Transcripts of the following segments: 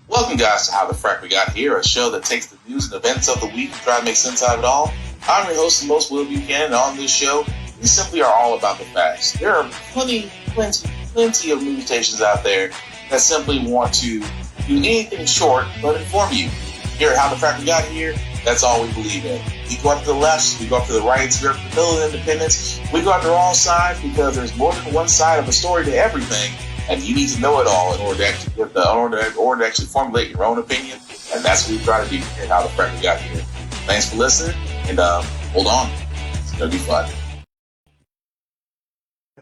Welcome, guys, to How the Frack We Got Here, a show that takes the news and events of the week and try to make sense out of it all. I'm your host, the most Will Buchanan, and on this show, we simply are all about the facts. There are plenty of news stations out there that simply want to do anything short but inform you. Here at How the Frack We Got Here, that's all we believe in. We go up to the left, we go up to the right, we go up to the middle of independence, we go after all sides because there's more than one side of a story to everything. And you need to know it all in order to actually formulate your own opinion. And that's what we try to do here at How the Frack We Got Here. Thanks for listening, and hold on. It's going to be fun.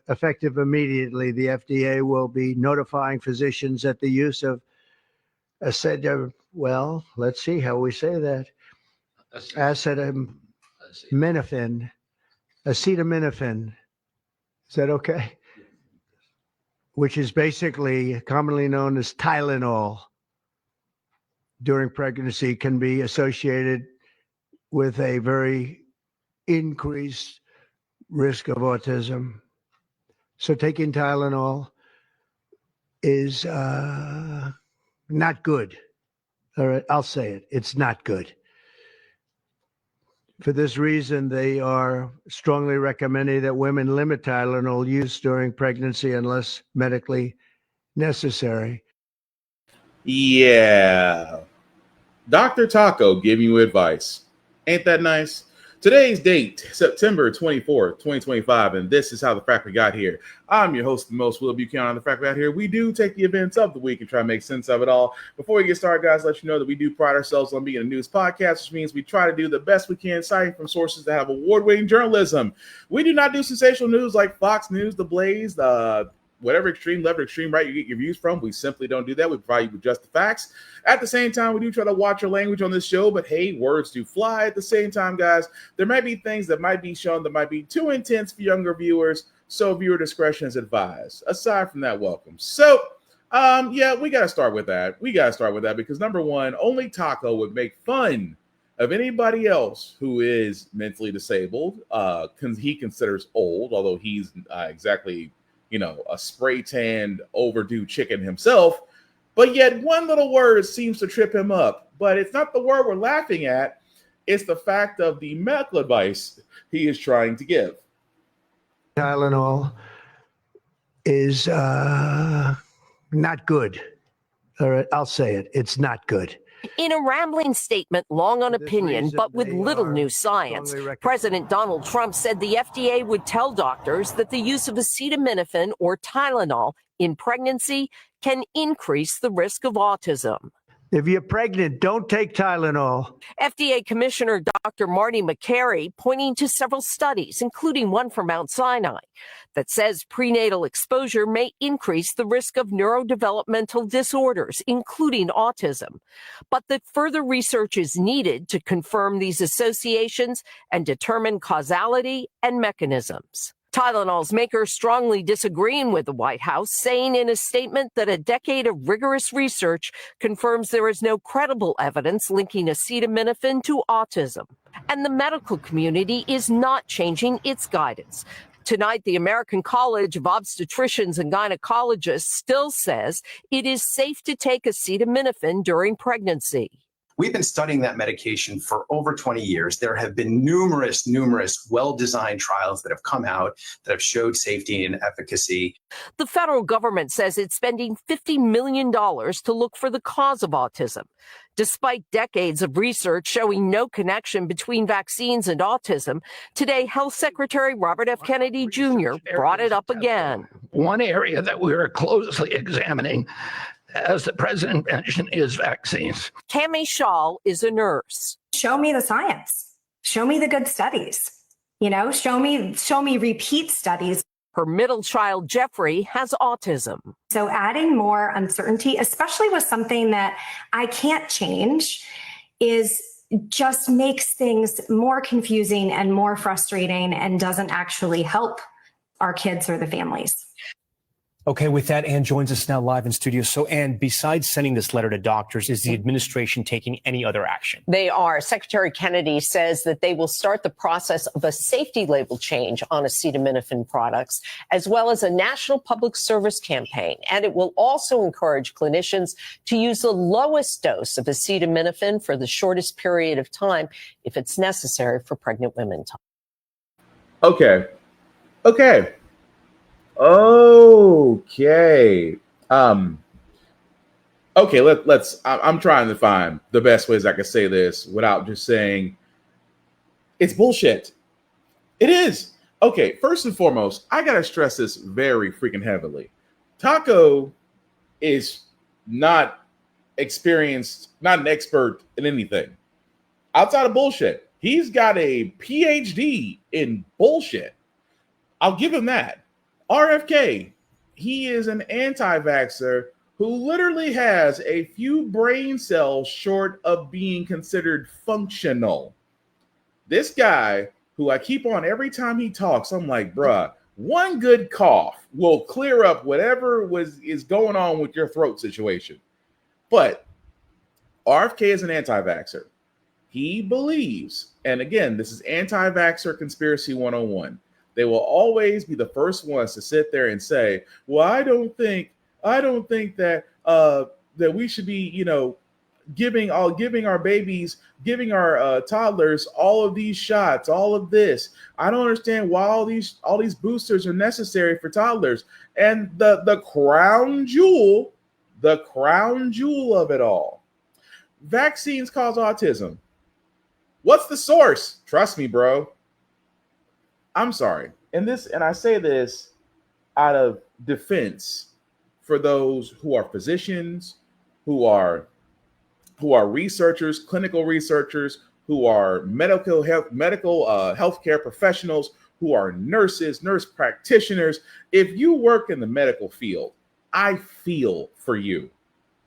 Effective immediately, the FDA will be notifying physicians that the use of acetaminophen, is that okay? Which is basically commonly known as tylenol, during pregnancy can be associated with a very increased risk of autism. So taking Tylenol is not good. All right, I'll say it. It's not good. For this reason, they are strongly recommending that women limit Tylenol use during pregnancy unless medically necessary. Yeah. Dr. Taco giving you advice. Ain't that nice? Today's date, September 24th, 2025, and this is How the Frack We Got Here. I'm your host, the most Will Buchanan on the Frack We Got Here. We do take the events of the week and try to make sense of it all. Before we get started, guys, let you know that we do pride ourselves on being a news podcast, which means we try to do the best we can, citing from sources that have award-winning journalism. We do not do sensational news like Fox News, The Blaze, whatever extreme left or extreme right you get your views from. We simply don't do that. We provide you with just the facts. At the same time, we do try to watch our language on this show, but hey, words do fly. At the same time, guys, there might be things that might be shown that might be too intense for younger viewers, so viewer discretion is advised. Aside from that, welcome. So, we got to start with that. Because number one, only Taco would make fun of anybody else who is mentally disabled. He considers old, although he's exactly a spray-tanned, overdue chicken himself, but yet one little word seems to trip him up. But it's not the word we're laughing at. It's the fact of the medical advice he is trying to give. Tylenol is not good. All right, I'll say it. It's not good. In a rambling statement, long on opinion, but with little new science, President Donald Trump said the FDA would tell doctors that the use of acetaminophen or Tylenol in pregnancy can increase the risk of autism. If you're pregnant, don't take Tylenol. FDA Commissioner Dr. Marty Makary pointing to several studies, including one from Mount Sinai, that says prenatal exposure may increase the risk of neurodevelopmental disorders, including autism, but that further research is needed to confirm these associations and determine causality and mechanisms. Tylenol's maker strongly disagreeing with the White House, saying in a statement that a decade of rigorous research confirms there is no credible evidence linking acetaminophen to autism. And the medical community is not changing its guidance. Tonight, the American College of Obstetricians and Gynecologists still says it is safe to take acetaminophen during pregnancy. We've been studying that medication for over 20 years. There have been numerous well-designed trials that have come out that have showed safety and efficacy. The federal government says it's spending $50 million to look for the cause of autism. Despite decades of research showing no connection between vaccines and autism, today Health Secretary Robert F. Kennedy Jr. brought it up again. One area that we are closely examining, as the president mentioned, is vaccines. Tammy Shaw is a nurse. Show me the science. Show me the good studies. Show me repeat studies. Her middle child, Jeffrey, has autism. So adding more uncertainty, especially with something that I can't change, just makes things more confusing and more frustrating and doesn't actually help our kids or the families. Okay, with that, Ann joins us now live in studio. So, Ann, besides sending this letter to doctors, is the administration taking any other action? They are. Secretary Kennedy says that they will start the process of a safety label change on acetaminophen products, as well as a national public service campaign. And it will also encourage clinicians to use the lowest dose of acetaminophen for the shortest period of time if it's necessary for pregnant women. Okay. Okay. Okay. Okay, let's I'm trying to find the best ways I can say this without just saying it's bullshit. It is. Okay, first and foremost, I gotta stress this very freaking heavily. Taco is not experienced, not an expert in anything outside of bullshit. He's got a PhD in bullshit. I'll give him that. RFK, he is an anti-vaxxer who literally has a few brain cells short of being considered functional. This guy, who I keep on every time he talks, I'm like, bruh, one good cough will clear up whatever is going on with your throat situation. But RFK is an anti-vaxxer. He believes, and again, this is anti-vaxxer conspiracy 101. They will always be the first ones to sit there and say, well, I don't think that that we should be, giving our babies, giving our toddlers all of these shots, all of this. I don't understand why all these boosters are necessary for toddlers. And the crown jewel of it all, vaccines cause autism. What's the source? Trust me, bro. I'm sorry. And I say this out of defense for those who are physicians, who are researchers, clinical researchers, who are healthcare professionals, who are nurses, nurse practitioners. If you work in the medical field, I feel for you.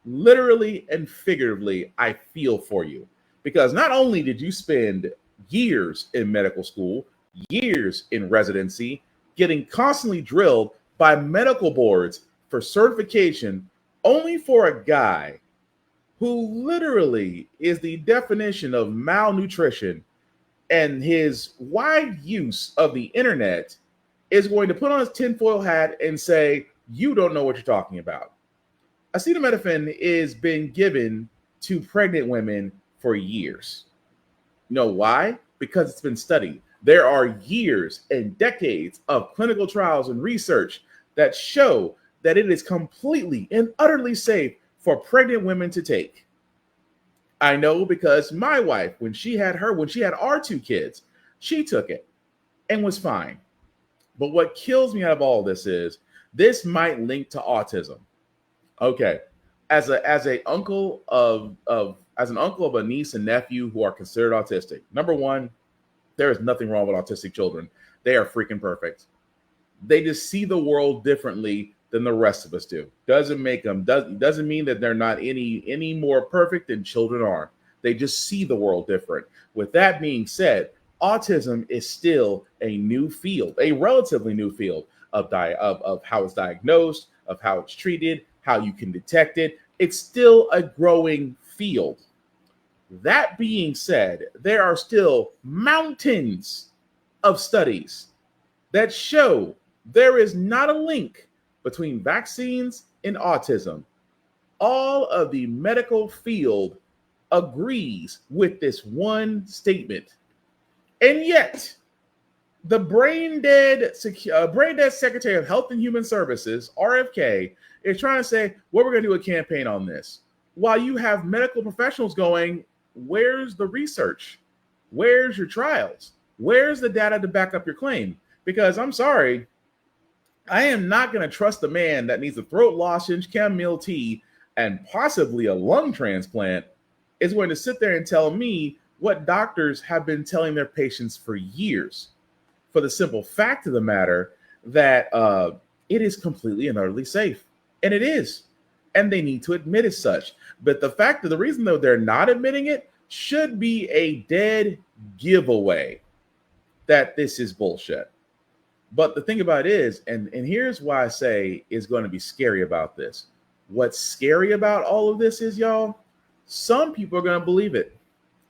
Literally and figuratively, I feel for you. Because not only did you spend years in medical school, years in residency, getting constantly drilled by medical boards for certification, only for a guy who literally is the definition of malnutrition, and his wide use of the internet is going to put on his tinfoil hat and say, you don't know what you're talking about. Acetaminophen is being given to pregnant women for years. You know why? Because it's been studied. There are years and decades of clinical trials and research that show that it is completely and utterly safe for pregnant women to take. I know because my wife, when she had our two kids, she took it and was fine. But what kills me out of all this is this might link to autism. Okay, as an uncle of a niece and nephew who are considered autistic. Number one, there is nothing wrong with autistic children. They are freaking perfect. They just see the world differently than the rest of us do. Doesn't mean that they're not any more perfect than children are. They just see the world different. With that being said, autism is still a new field, a relatively new field of how it's diagnosed, of how it's treated, how you can detect it. It's still a growing field. That being said, there are still mountains of studies that show there is not a link between vaccines and autism. All of the medical field agrees with this one statement. And yet, the brain dead Secretary of Health and Human Services, RFK, is trying to say, well, we're going to do a campaign on this. While you have medical professionals going, where's the research? Where's your trials? Where's the data to back up your claim? Because I'm sorry, I am not going to trust a man that needs a throat lozenge, chamomile tea, and possibly a lung transplant is going to sit there and tell me what doctors have been telling their patients for years. For the simple fact of the matter that it is completely and utterly safe. And it is. And they need to admit as such. But the reason though they're not admitting it should be a dead giveaway that this is bullshit. But the thing about it is, and here's why I say is going to be scary about this. What's scary about all of this is, y'all, some people are going to believe it.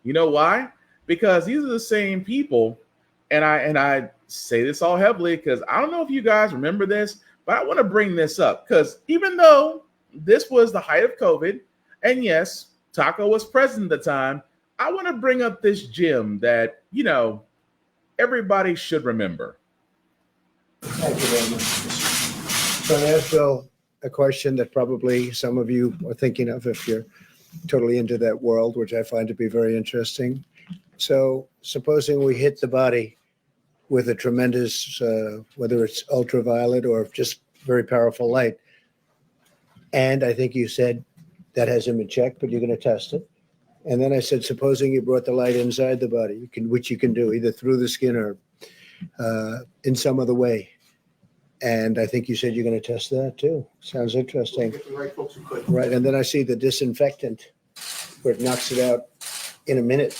You know why? Because these are the same people, and I say this all heavily because I don't know if you guys remember this, but I want to bring this up because even though this was the height of COVID, and yes, Taco was president at the time, I want to bring up this gem that, you know, everybody should remember. Thank you very much. So I asked Bill a question that probably some of you are thinking of if you're totally into that world, which I find to be very interesting. So supposing we hit the body with a tremendous, whether it's ultraviolet or just very powerful light, and I think you said that hasn't been checked, but you're going to test it. And then I said, supposing you brought the light inside the body, which you can do either through the skin or in some other way. And I think you said you're going to test that too. Sounds interesting. Right. And then I see the disinfectant where it knocks it out in a minute,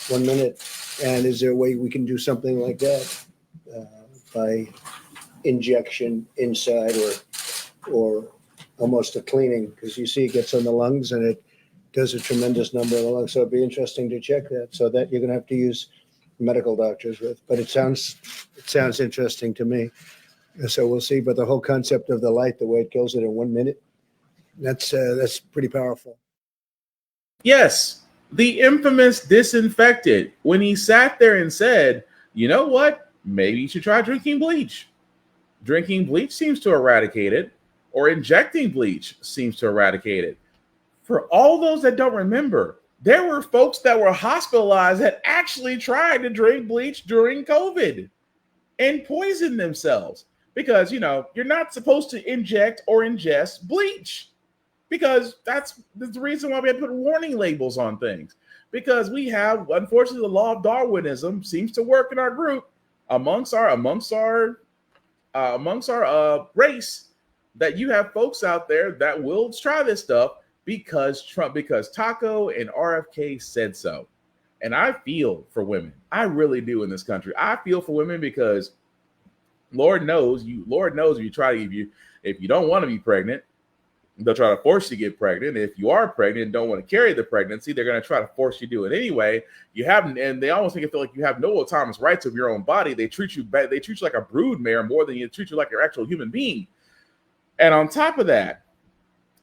1 minute. And is there a way we can do something like that by injection inside or almost a cleaning? Because you see it gets on the lungs and it does a tremendous number of the lungs. So it'd be interesting to check that. So that you're going to have to use medical doctors with. But it sounds interesting to me. So we'll see. But the whole concept of the light, the way it kills it in 1 minute, that's pretty powerful. Yes, the infamous disinfectant, when he sat there and said, you know what, maybe you should try drinking bleach. Drinking bleach seems to eradicate it, or injecting bleach seems to eradicate it. For all those that don't remember, there were folks that were hospitalized that actually tried to drink bleach during COVID and poisoned themselves because, you know, you're not supposed to inject or ingest bleach because that's the reason why we have to put warning labels on things, because we have, unfortunately, the law of Darwinism seems to work in our group amongst our race, that you have folks out there that will try this stuff because Taco and RFK said so. And I feel for women. I really do in this country. I feel for women because Lord knows if you don't want to be pregnant, they'll try to force you to get pregnant. If you are pregnant and don't want to carry the pregnancy, they're going to try to force you to do it anyway. And they almost make it feel like you have no autonomous rights of your own body. They treat you bad. They treat you like a broodmare more than you treat you like your actual human being. And on top of that,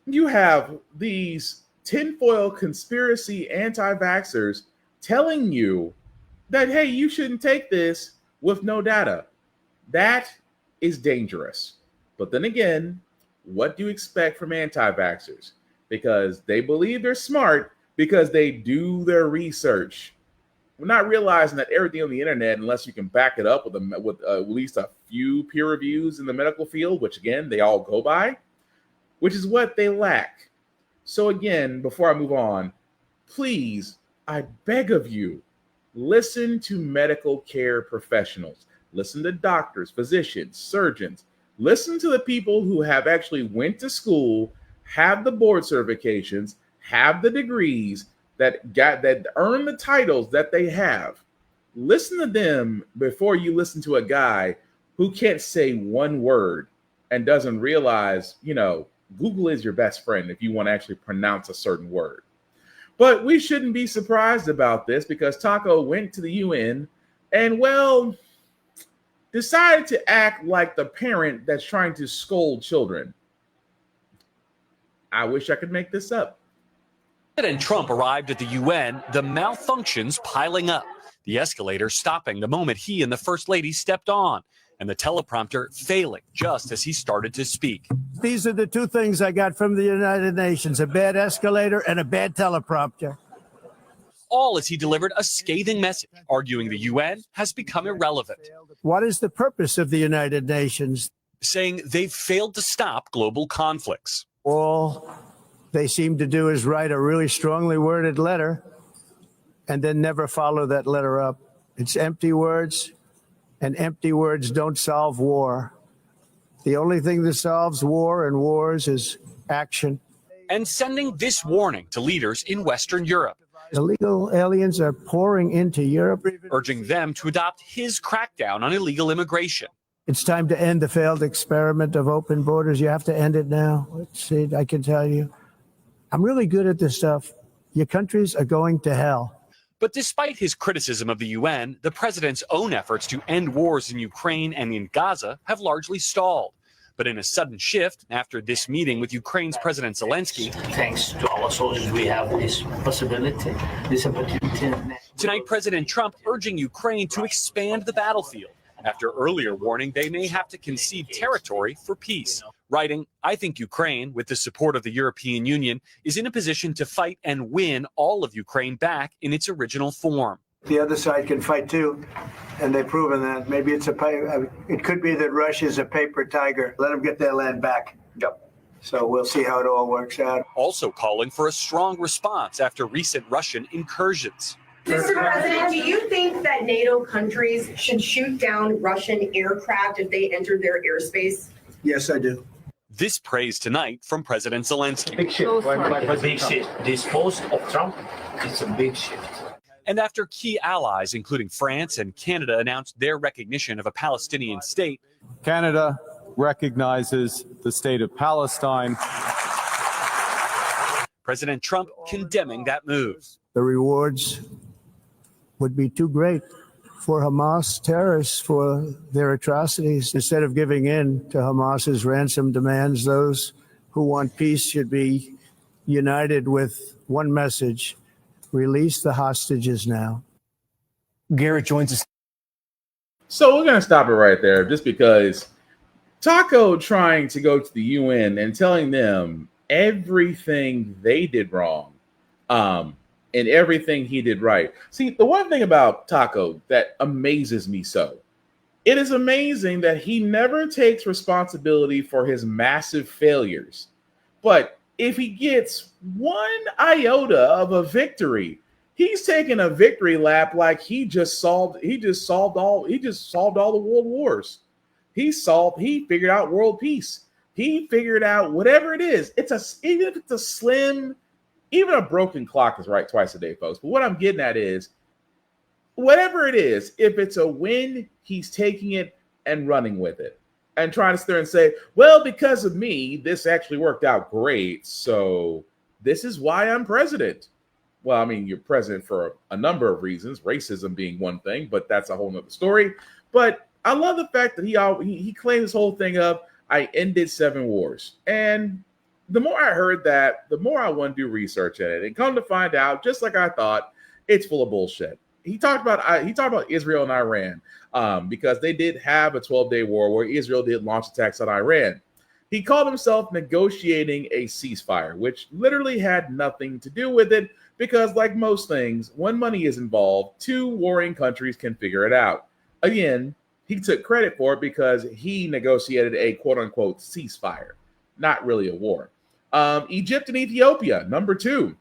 you have these tinfoil conspiracy anti-vaxxers telling you that, hey, you shouldn't take this with no data. That is dangerous. But then again, what do you expect from anti-vaxxers? Because they believe they're smart because they do their research. We're not realizing that everything on the internet, unless you can back it up with at least a few peer reviews in the medical field, which again, they all go by, which is what they lack. So again, before I move on, please, I beg of you, listen to medical care professionals. Listen to doctors, physicians, surgeons. Listen to the people who have actually went to school, have the board certifications, have the degrees that earn the titles that they have. Listen to them before you listen to a guy who can't say one word and doesn't realize, you know, Google is your best friend if you want to actually pronounce a certain word. But we shouldn't be surprised about this because Taco went to the UN and, well, decided to act like the parent that's trying to scold children. I wish I could make this up. President Trump arrived at the UN, the malfunctions piling up, the escalator stopping the moment he and the First Lady stepped on, and the teleprompter failing just as he started to speak. These are the two things I got from the United Nations, a bad escalator and a bad teleprompter. All as he delivered a scathing message, arguing the UN has become irrelevant. What is the purpose of the United Nations? Saying they've failed to stop global conflicts. All they seem to do is write a really strongly worded letter and then never follow that letter up. It's empty words, and empty words don't solve war. The only thing that solves war and wars is action. And sending this warning to leaders in Western Europe. Illegal aliens are pouring into Europe, urging them to adopt his crackdown on illegal immigration. It's time to end the failed experiment of open borders. You have to end it now. Let's see, I can tell you. I'm really good at this stuff. Your countries are going to hell. But despite his criticism of the UN, the president's own efforts to end wars in Ukraine and in Gaza have largely stalled. But in a sudden shift, after this meeting with Ukraine's President Zelensky, thanks to our soldiers, we have this possibility, this opportunity. Tonight, President Trump urging Ukraine to expand the battlefield after earlier warning they may have to concede territory for peace. Writing, I think Ukraine, with the support of the European Union, is in a position to fight and win all of Ukraine back in its original form. The other side can fight too, and they've proven that. Maybe it could be that Russia's a paper tiger. Let them get their land back. Yep. So we'll see how it all works out. Also calling for a strong response after recent Russian incursions. Mr. President, do you think that NATO countries should shoot down Russian aircraft if they enter their airspace? Yes, I do. This praise tonight from President Zelensky. Big shift. Big shift. This post of Trump is a big shift. And after key allies, including France and Canada, announced their recognition of a Palestinian state, Canada recognizes the state of Palestine. President Trump condemning that move. The rewards would be too great for Hamas terrorists for their atrocities. Instead of giving in to Hamas's ransom demands, those who want peace should be united with one message: release the hostages now. Garrett joins us. So we're going to stop it right there just because Taco trying to go to the UN and telling them everything they did wrong and everything he did right. See, the one thing about Taco that amazes me so, it is amazing that he never takes responsibility for his massive failures. But if he gets one iota of a victory, he's taking a victory lap like he just solved all the world wars. He figured out world peace. He figured out whatever it is. Even if it's a slim, even a broken clock is right twice a day, folks. But what I'm getting at is, whatever it is, if it's a win, he's taking it and running with it and trying to sit there and say, well, because of me, this actually worked out great. So this is why I'm president. Well, I mean, you're president for a number of reasons, racism being one thing, but that's a whole nother story. But I love the fact that he claimed this whole thing of, I ended 7 wars. And the more I heard that, the more I want to do research at it. And come to find out, just like I thought, it's full of bullshit. He talked about Israel and Iran because they did have a 12-day war where Israel did launch attacks on Iran. He called himself negotiating a ceasefire, which literally had nothing to do with it because, like most things, when money is involved, 2 warring countries can figure it out. Again, he took credit for it because he negotiated a quote-unquote ceasefire, not really a war. Egypt and Ethiopia, number 2.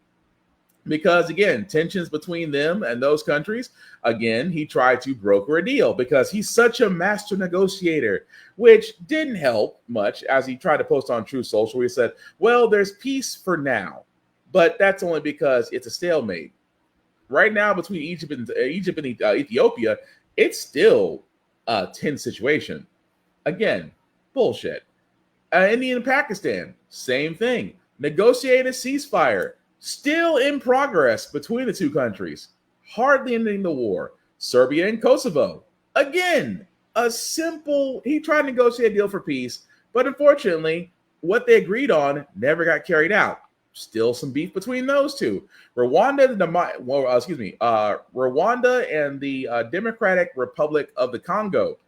Because, again, tensions between them and those countries, again, he tried to broker a deal because he's such a master negotiator, which didn't help much as he tried to post on True Social where he said, well, there's peace for now, but that's only because it's a stalemate. Right now, between Egypt and Ethiopia, it's still a tense situation. Again, bullshit. India and Pakistan, same thing. Negotiate a ceasefire. Still in progress between the 2 countries, hardly ending the war. Serbia and Kosovo, again, he tried to negotiate a deal for peace, but unfortunately, what they agreed on never got carried out. Still some beef between those 2. Rwanda and the Democratic Republic of the Congo.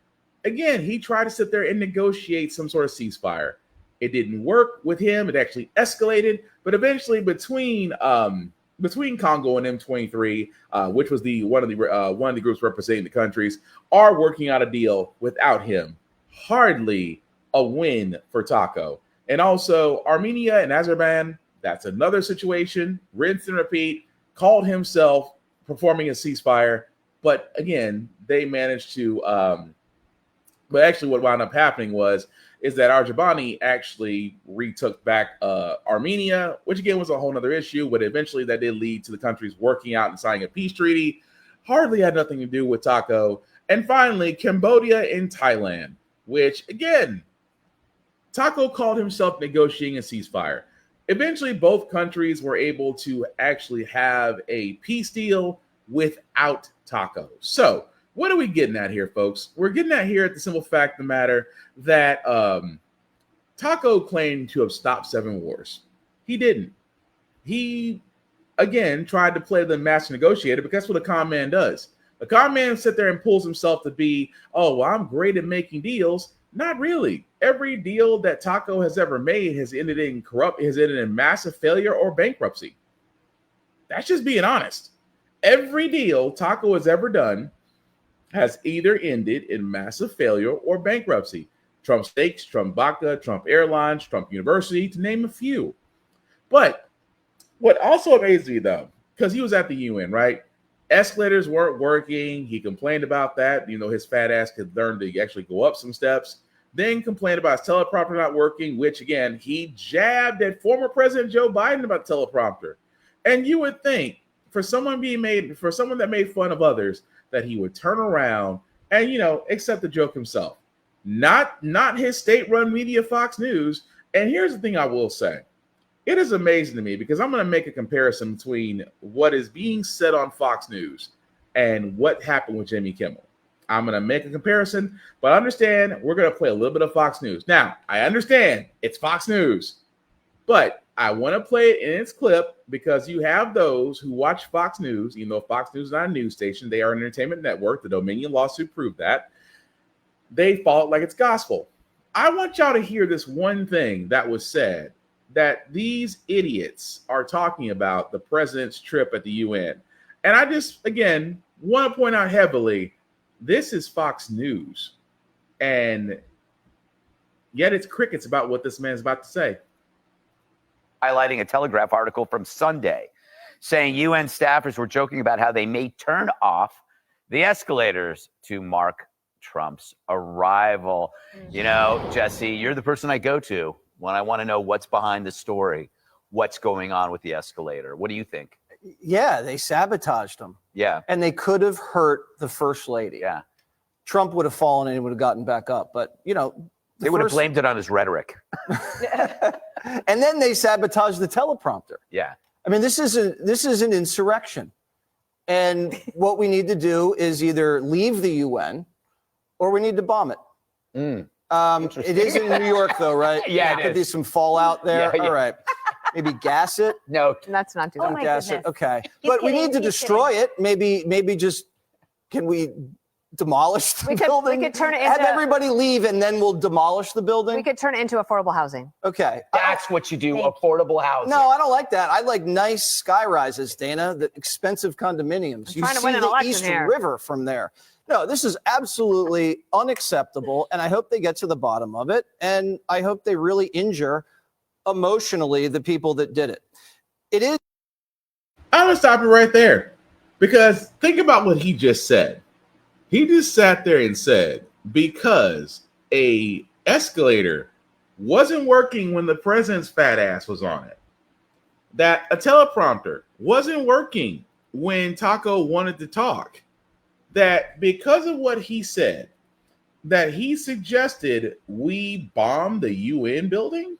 Again, he tried to sit there and negotiate some sort of ceasefire. It didn't work with him. It actually escalated. But eventually, between Congo and M23, which was one of the groups representing the countries, are working out a deal without him. Hardly a win for Taco. And also Armenia and Azerbaijan. That's another situation. Rinse and repeat. Called himself performing a ceasefire, but again, they managed to. But actually, what wound up happening is that Arjabani actually retook back Armenia, which again was a whole other issue, but eventually that did lead to the countries working out and signing a peace treaty. Hardly had nothing to do with Taco. And finally, Cambodia and Thailand. which, again, Taco called himself negotiating a ceasefire. Eventually, both countries were able to actually have a peace deal without Taco. So, what are we getting at here, folks? We're getting at here at the simple fact of the matter that Taco claimed to have stopped 7 wars. He didn't. He, again, tried to play the master negotiator because that's what a con man does. A con man sits there and pulls himself to be, oh, well, I'm great at making deals. Not really. Every deal that Taco has ever made has ended in massive failure or bankruptcy. That's just being honest. Every deal Taco has ever done has either ended in massive failure or bankruptcy. Trump Steaks, Trump Vodka, Trump Airlines, Trump University, to name a few. But what also amazed me, though, because he was at the UN, right? Escalators weren't working. He complained about that. His fat ass could learn to actually go up some steps. Then complained about his teleprompter not working, which, again, he jabbed at former President Joe Biden about teleprompter. And you would think, for someone that made fun of others, that he would turn around and, accept the joke himself. Not his state-run media, Fox News. And here's the thing I will say. It is amazing to me because I'm going to make a comparison between what is being said on Fox News and what happened with Jimmy Kimmel. I'm going to make a comparison, but understand we're going to play a little bit of Fox News. Now, I understand it's Fox News, but I want to play it in its clip because you have those who watch Fox News, even though Fox News is not a news station, they are an entertainment network. The Dominion lawsuit proved that. They follow it like it's gospel. I want y'all to hear this one thing that was said, that these idiots are talking about the president's trip at the UN. And I just, again, want to point out heavily, this is Fox News. And yet it's crickets about what this man's about to say. Highlighting a Telegraph article from Sunday saying UN staffers were joking about how they may turn off the escalators to mark Trump's arrival. Jesse, you're the person I go to when I want to know what's behind the story, what's going on with the escalator. What do you think? Yeah, they sabotaged them. Yeah. And they could have hurt the first lady. Yeah. Trump would have fallen and he would have gotten back up. But, they would have blamed it on his rhetoric. And then they sabotaged the teleprompter. Yeah. I mean, this is an insurrection. And what we need to do is either leave the UN or we need to bomb it. It is in New York, though, right? Yeah, Could be some fallout there. Yeah. All right. Maybe gas it. No, let's not do that. Gas it. Okay. But we need to destroy it. Maybe just can we demolish the building? We could turn it into have everybody leave and then we'll demolish the building. We could turn it into affordable housing. Okay. That's what you do, affordable housing. No, I don't like that. I like nice sky rises, Dana, the expensive condominiums. You trying to see win an the election East here. River from there. No, this is absolutely unacceptable, and I hope they get to the bottom of it, and I hope they really injure emotionally the people that did it. It is. I'm going to stop it right there because think about what he just said. He just sat there and said, because a escalator wasn't working when the president's fat ass was on it, that a teleprompter wasn't working when Taco wanted to talk, that because of what he said, that he suggested we bomb the UN building.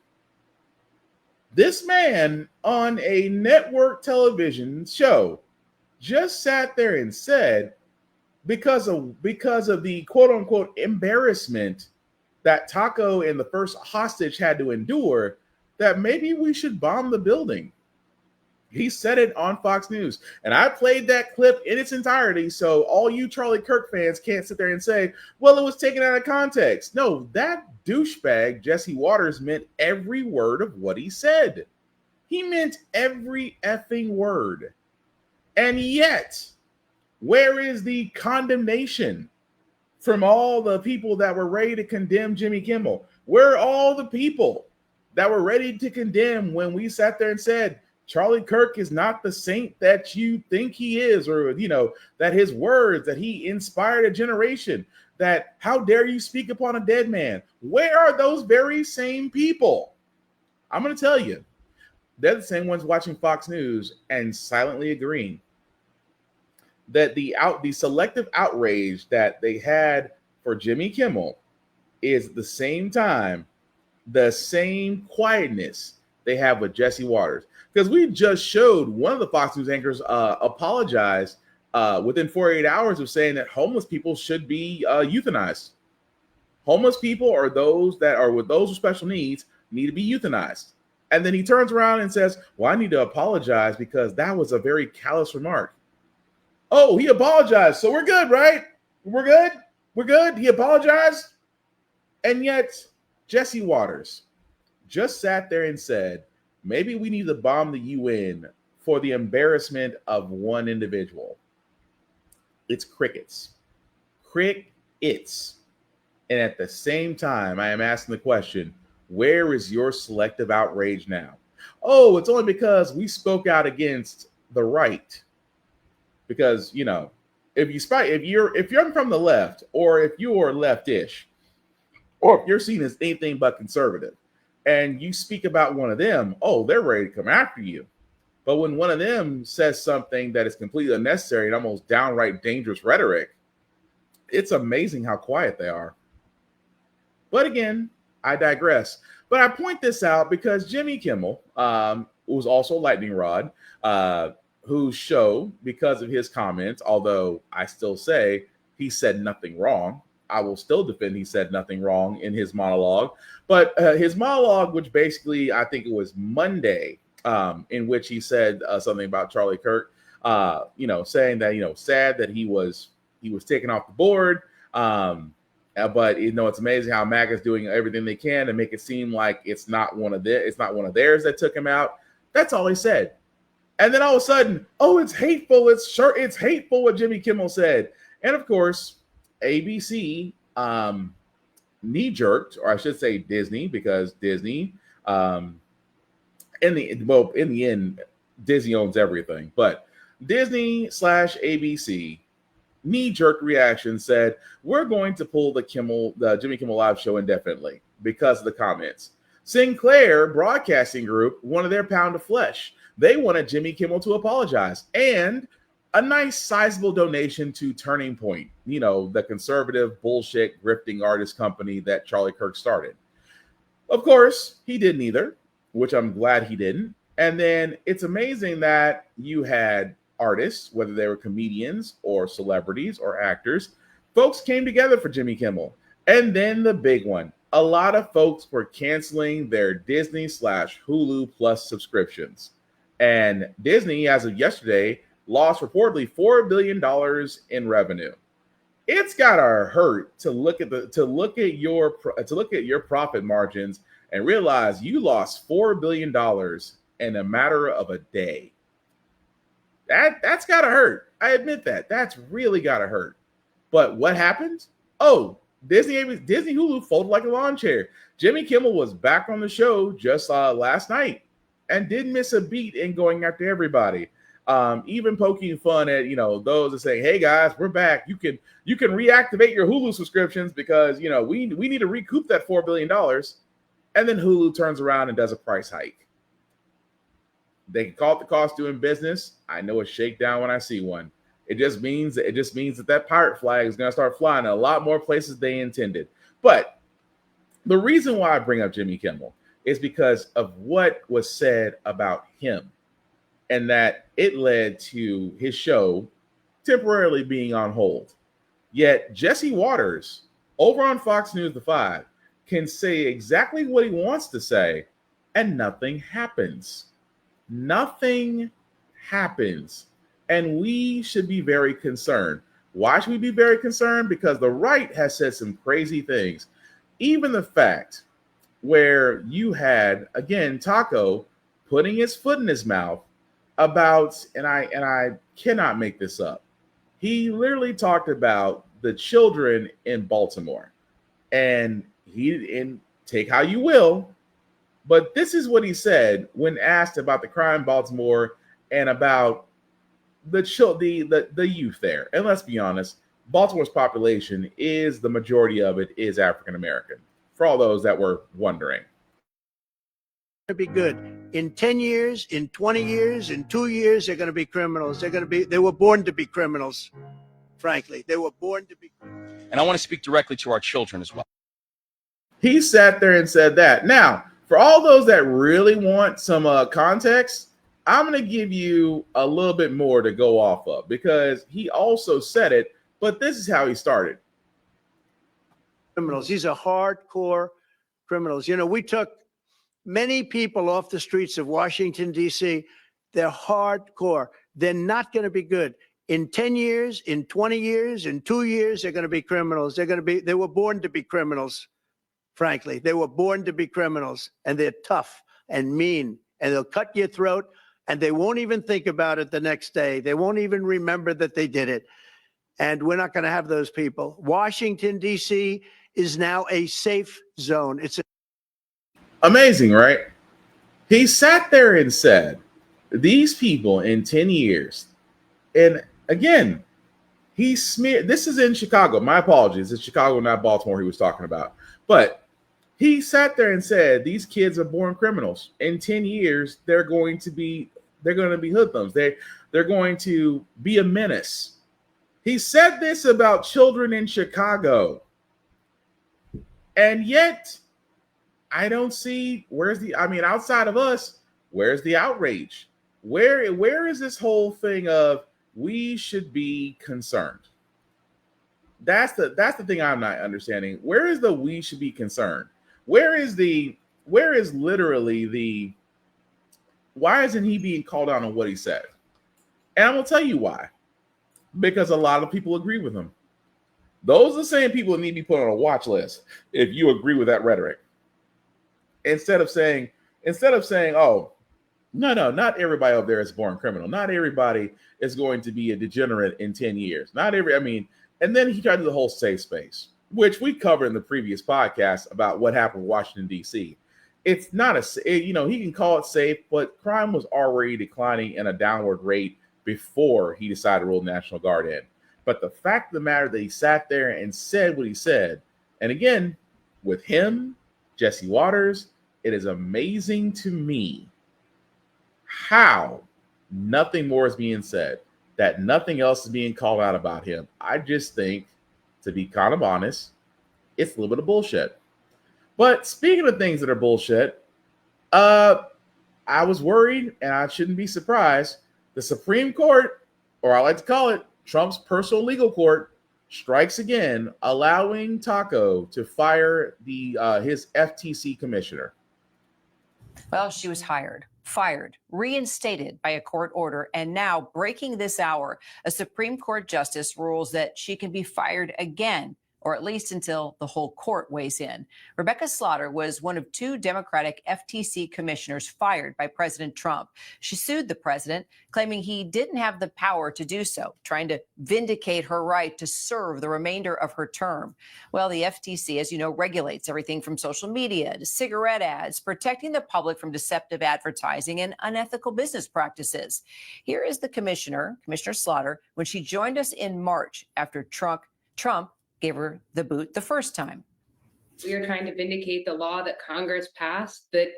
This man on a network television show just sat there and said, because of the quote unquote embarrassment that Taco and the first hostage had to endure, that maybe we should bomb the building. He said it on Fox News. And I played that clip in its entirety, so all you Charlie Kirk fans can't sit there and say, well, it was taken out of context. No, that douchebag, Jesse Waters, meant every word of what he said. He meant every effing word. And yet, where is the condemnation from all the people that were ready to condemn Jimmy Kimmel? Where are all the people that were ready to condemn when we sat there and said, Charlie Kirk is not the saint that you think he is, or, that his words, that he inspired a generation, that how dare you speak upon a dead man? Where are those very same people? I'm going to tell you, they're the same ones watching Fox News and silently agreeing that the selective outrage that they had for Jimmy Kimmel is at the same time the same quietness they have with Jesse Waters. Because we just showed one of the Fox News anchors apologize within 48 hours of saying that homeless people should be euthanized. Homeless people or those that are with those with special needs need to be euthanized. And then he turns around and says, well, I need to apologize because that was a very callous remark. Oh, he apologized. So we're good, right? We're good? We're good? He apologized? And yet, Jesse Waters just sat there and said, maybe we need to bomb the UN for the embarrassment of one individual. It's crickets. Crickets. And at the same time, I am asking the question, where is your selective outrage now? Oh, it's only because we spoke out against the right. Because, you know, if you're from the left, or if you're leftish, or if you're seen as anything but conservative, and you speak about one of them, oh, they're ready to come after you. But when one of them says something that is completely unnecessary and almost downright dangerous rhetoric, it's amazing how quiet they are. But again, I digress. But I point this out because Jimmy Kimmel, was also Lightning Rod, whose show, because of his comments, although I still say he said nothing wrong, I will still defend he said nothing wrong in his monologue. But his monologue, which basically I think it was Monday, in which he said something about Charlie Kirk, saying that, sad that he was taken off the board. But it's amazing how MAGA is doing everything they can to make it seem like it's not one of theirs that took him out. That's all he said. And then all of a sudden, oh, it's hateful. It's hateful what Jimmy Kimmel said. And of course, ABC knee-jerked, or I should say Disney, because Disney, in the end, Disney owns everything. But Disney/ABC knee-jerk reaction said, we're going to pull the Jimmy Kimmel Live show indefinitely because of the comments. Sinclair Broadcasting Group wanted their pound of flesh. They wanted Jimmy Kimmel to apologize and a nice sizable donation to Turning Point, the conservative bullshit grifting artist company that Charlie Kirk started. Of course, he didn't either, which I'm glad he didn't. And then it's amazing that you had artists, whether they were comedians or celebrities or actors, folks came together for Jimmy Kimmel. And then the big one, a lot of folks were canceling their Disney/Hulu Plus subscriptions. And Disney, as of yesterday, lost reportedly $4 billion in revenue. It's gotta hurt to look at your profit margins and realize you lost $4 billion in a matter of a day. That's gotta hurt. I admit that. That's really gotta hurt. But what happened? Oh, Disney Hulu folded like a lawn chair. Jimmy Kimmel was back on the show just last night and didn't miss a beat in going after everybody. Even poking fun at those that say, hey guys, we're back. You can reactivate your Hulu subscriptions because we need to recoup that $4 billion. And then Hulu turns around and does a price hike. They can call it the cost doing business. I know a shakedown when I see one. It just means that pirate flag is going to start flying in a lot more places they intended. But the reason why I bring up Jimmy Kimmel is because of what was said about him, and that it led to his show temporarily being on hold. Yet Jesse Waters over on Fox News The 5 can say exactly what he wants to say, and nothing happens. Nothing happens. And we should be very concerned. Why should we be very concerned? Because the right has said some crazy things. Even the fact where you had, again, Taco putting his foot in his mouth about, and I cannot make this up. He literally talked about the children in Baltimore. And take how you will, but this is what he said when asked about the crime in Baltimore and about the youth there. And let's be honest, Baltimore's population is, the majority of it is African American, for all those that were wondering. To be good. In 10 years, in 20 years, in 2 years, they're going to be criminals. They were born to be criminals, frankly. They were born to be criminals. And I want to speak directly to our children as well. He sat there and said that. Now, for all those that really want some context, I'm going to give you a little bit more to go off of because he also said it, but this is how he started. Criminals. These are hardcore criminals. You know, we took many people off the streets of Washington, D.C. They're hardcore. They're not going to be good. In 10 years, in 20 years, in 2 years, they're going to be criminals. They were born to be criminals, frankly. They were born to be criminals, and they're tough and mean, and they'll cut your throat, and they won't even think about it the next day. They won't even remember that they did it. And we're not going to have those people. Washington, D.C. is now a safe zone. It's amazing, right? He sat there and said, these people in 10 years, and again, he smeared, this is in Chicago. My apologies. It's Chicago, not Baltimore he was talking about. But he sat there and said, these kids are born criminals. In 10 years, they're going to be hoodlums. They're going to be a menace. He said this about children in Chicago. And yet, I don't see outside of us, where's the outrage? Where is this whole thing of we should be concerned? That's the thing I'm not understanding. Where is the we should be concerned? Where is literally the why isn't he being called out on what he said? And I'm gonna tell you why. Because a lot of people agree with him. Those are the same people that need to be put on a watch list if you agree with that rhetoric. Instead of saying, oh, no, not everybody over there is born criminal. Not everybody is going to be a degenerate in 10 years. And then he tried to do the whole safe space, which we covered in the previous podcast about what happened in Washington, D.C. It's not he can call it safe, but crime was already declining in a downward rate before he decided to roll the National Guard in. But the fact of the matter that he sat there and said what he said, and again, with him, Jesse Waters, it is amazing to me how nothing more is being said, that nothing else is being called out about him. I just think, to be kind of honest, it's a little bit of bullshit. But speaking of things that are bullshit, I was worried, and I shouldn't be surprised. The Supreme Court, or I like to call it Trump's personal legal court, strikes again, allowing Taco to fire his FTC commissioner. Well, she was fired, reinstated by a court order, and now breaking this hour, a Supreme Court justice rules that she can be fired again, or at least until the whole court weighs in. Rebecca Slaughter was one of 2 Democratic FTC commissioners fired by President Trump. She sued the president, claiming he didn't have the power to do so, trying to vindicate her right to serve the remainder of her term. Well, the FTC, as you know, regulates everything from social media to cigarette ads, protecting the public from deceptive advertising and unethical business practices. Here is the Commissioner Slaughter, when she joined us in March after Trump gave her the boot the first time. We are trying to vindicate the law that Congress passed that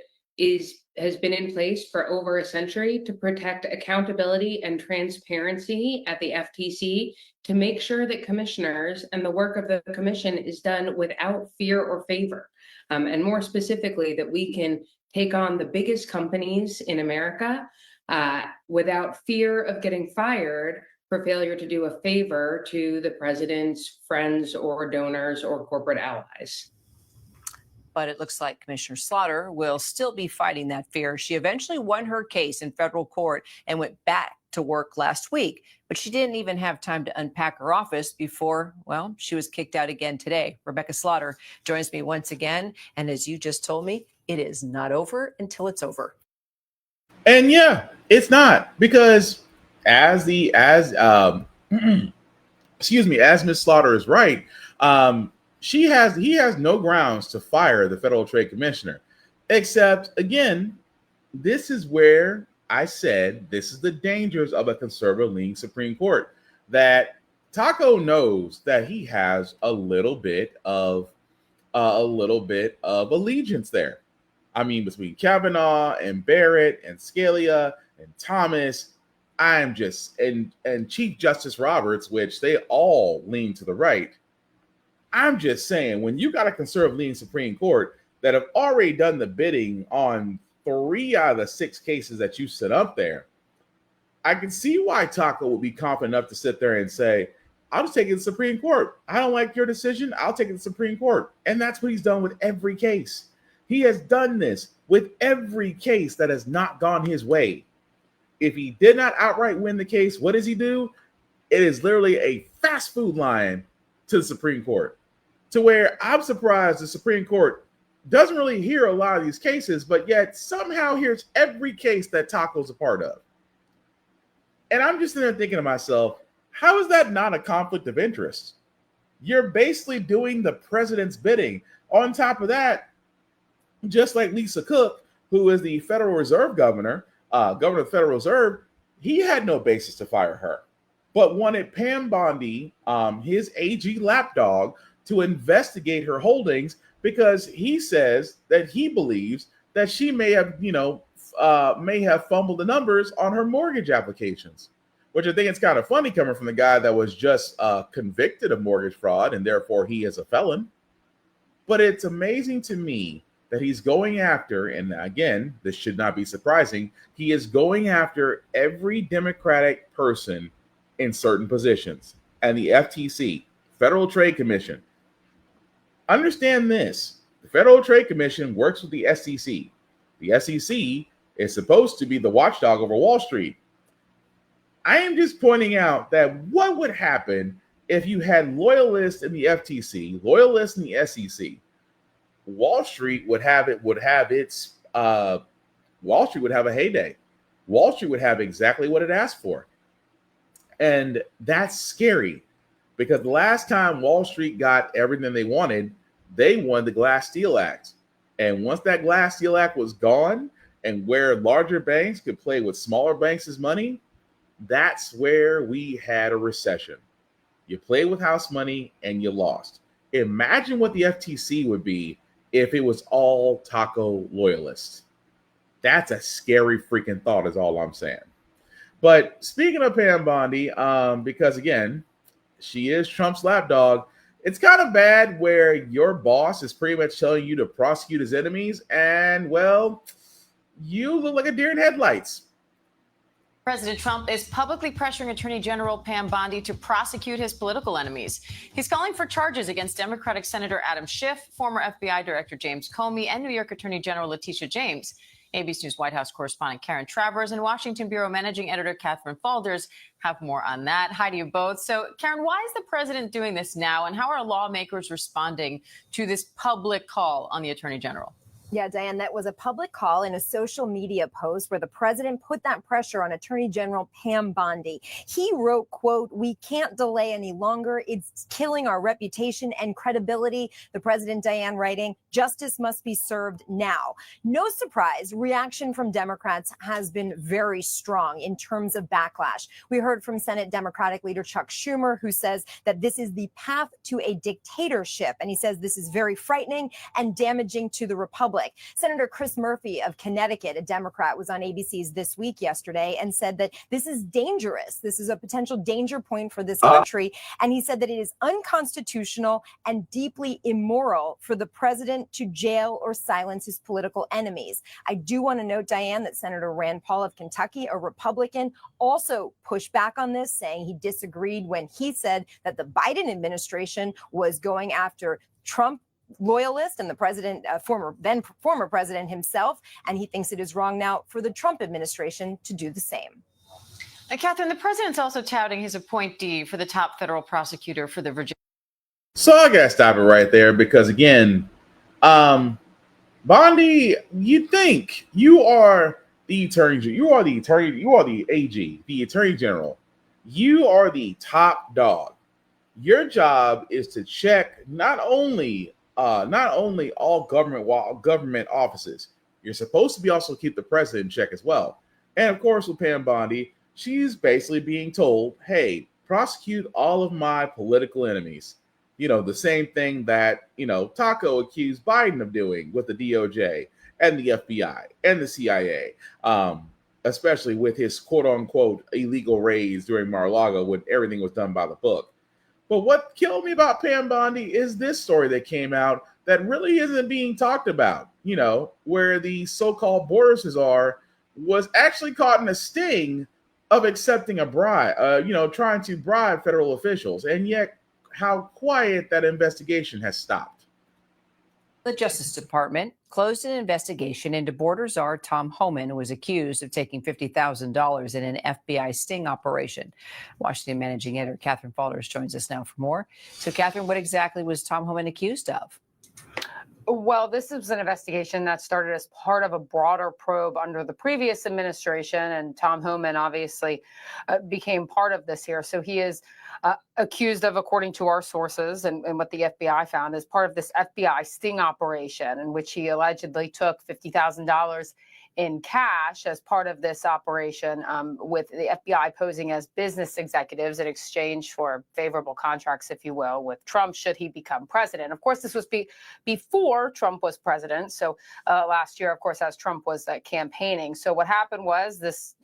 has been in place for over a century to protect accountability and transparency at the FTC, to make sure that commissioners and the work of the commission is done without fear or favor. And more specifically, that we can take on the biggest companies in America without fear of getting fired for failure to do a favor to the president's friends or donors or corporate allies. But it looks like Commissioner Slaughter will still be fighting that fear. She eventually won her case in federal court and went back to work last week. But she didn't even have time to unpack her office before, well, she was kicked out again today. Rebecca Slaughter joins me once again. And as you just told me, it is not over until it's over. And yeah, it's not, because as Ms. Slaughter is right, he has no grounds to fire the Federal Trade Commissioner, except, again, this is where I said this is the dangers of a conservative-leaning Supreme Court, that Taco knows that he has a little bit of allegiance there. I mean, between Kavanaugh and Barrett and Scalia and Thomas, and Chief Justice Roberts, which they all lean to the right. I'm just saying, when you got a conservative leaning Supreme Court that have already done the bidding on 3 out of the 6 cases that you set up there, I can see why Taco will be confident enough to sit there and say, I'll just take it to the Supreme Court. I don't like your decision. I'll take it to the Supreme Court. And that's what he's done with every case. He has done this with every case that has not gone his way. If he did not outright win the case, what does he do? It is literally a fast food line to the Supreme Court, to where I'm surprised the Supreme Court doesn't really hear a lot of these cases, but yet somehow hears every case that Taco's a part of. And I'm just sitting there thinking to myself, how is that not a conflict of interest? You're basically doing the president's bidding. On top of that, just like Lisa Cook, who is the Federal Reserve governor of the Federal Reserve, he had no basis to fire her, but wanted Pam Bondi, his AG lapdog, to investigate her holdings because he says that he believes that she may have fumbled the numbers on her mortgage applications, which I think it's kind of funny coming from the guy that was just convicted of mortgage fraud and therefore he is a felon. But it's amazing to me that he's going after, and again, this should not be surprising, he is going after every Democratic person in certain positions. And the FTC, Federal Trade Commission. Understand this. The Federal Trade Commission works with the SEC. The SEC is supposed to be the watchdog over Wall Street. I am just pointing out that what would happen if you had loyalists in the FTC, loyalists in the SEC? Wall Street would have a heyday. Wall Street would have exactly what it asked for. And that's scary because the last time Wall Street got everything they wanted, they won the Glass-Steagall Act. And once that Glass-Steagall Act was gone and where larger banks could play with smaller banks' money, that's where we had a recession. You play with house money and you lost. Imagine what the FTC would be if it was all Taco loyalists. That's a scary freaking thought is all I'm saying. But speaking of Pam Bondi, because again, she is Trump's lapdog, it's kind of bad where your boss is pretty much telling you to prosecute his enemies and, well, you look like a deer in headlights. President Trump is publicly pressuring Attorney General Pam Bondi to prosecute his political enemies. He's calling for charges against Democratic Senator Adam Schiff, former FBI Director James Comey, and New York Attorney General Letitia James. ABC News White House correspondent Karen Travers and Washington Bureau Managing Editor Catherine Falders have more on that. Hi to you both. So, Karen, why is the president doing this now, and how are lawmakers responding to this public call on the Attorney General? Yeah, Diane, that was a public call in a social media post where the president put that pressure on Attorney General Pam Bondi. He wrote, quote, "We can't delay any longer. It's killing our reputation and credibility." The president, Diane, writing, "Justice must be served now." No surprise, reaction from Democrats has been very strong in terms of backlash. We heard from Senate Democratic leader Chuck Schumer, who says that this is the path to a dictatorship. And he says this is very frightening and damaging to the republic. Senator Chris Murphy of Connecticut, a Democrat, was on ABC's This Week yesterday and said that this is dangerous. This is a potential danger point for this country. And he said that it is unconstitutional and deeply immoral for the president to jail or silence his political enemies. I do want to note, Diane, that Senator Rand Paul of Kentucky, a Republican, also pushed back on this, saying he disagreed when he said that the Biden administration was going after Trump loyalist and the president, former president himself, and he thinks it is wrong now for the Trump administration to do the same. And Catherine, the president's also touting his appointee for the top federal prosecutor for the Virginia. So I gotta stop it right there because again, Bondi, you think you are the attorney, you are the AG, the attorney general. You are the top dog. Your job is to check not only all government offices. You're supposed to be also keep the president in check as well. And of course, with Pam Bondi, she's basically being told, hey, prosecute all of my political enemies. You know, the same thing that, Taco accused Biden of doing with the DOJ and the FBI and the CIA, especially with his quote unquote illegal raids during Mar-a-Lago when everything was done by the book. But what killed me about Pam Bondi is this story that came out that really isn't being talked about, where the so-called border czar was actually caught in a sting of accepting a bribe, trying to bribe federal officials, and yet how quiet that investigation has stopped. The Justice Department closed an investigation into border czar Tom Homan, who was accused of taking $50,000 in an FBI sting operation. Washington managing editor Catherine Falders joins us now for more. So, Catherine, what exactly was Tom Homan accused of? Well, this is an investigation that started as part of a broader probe under the previous administration, and Tom Homan obviously became part of this here. So he is accused of, according to our sources and what the FBI found, as part of this FBI sting operation in which he allegedly took $50,000 in cash as part of this operation, with the FBI posing as business executives in exchange for favorable contracts, if you will, with Trump should he become president. Of course, this was before Trump was president. So last year, of course, as Trump was campaigning. So what happened was this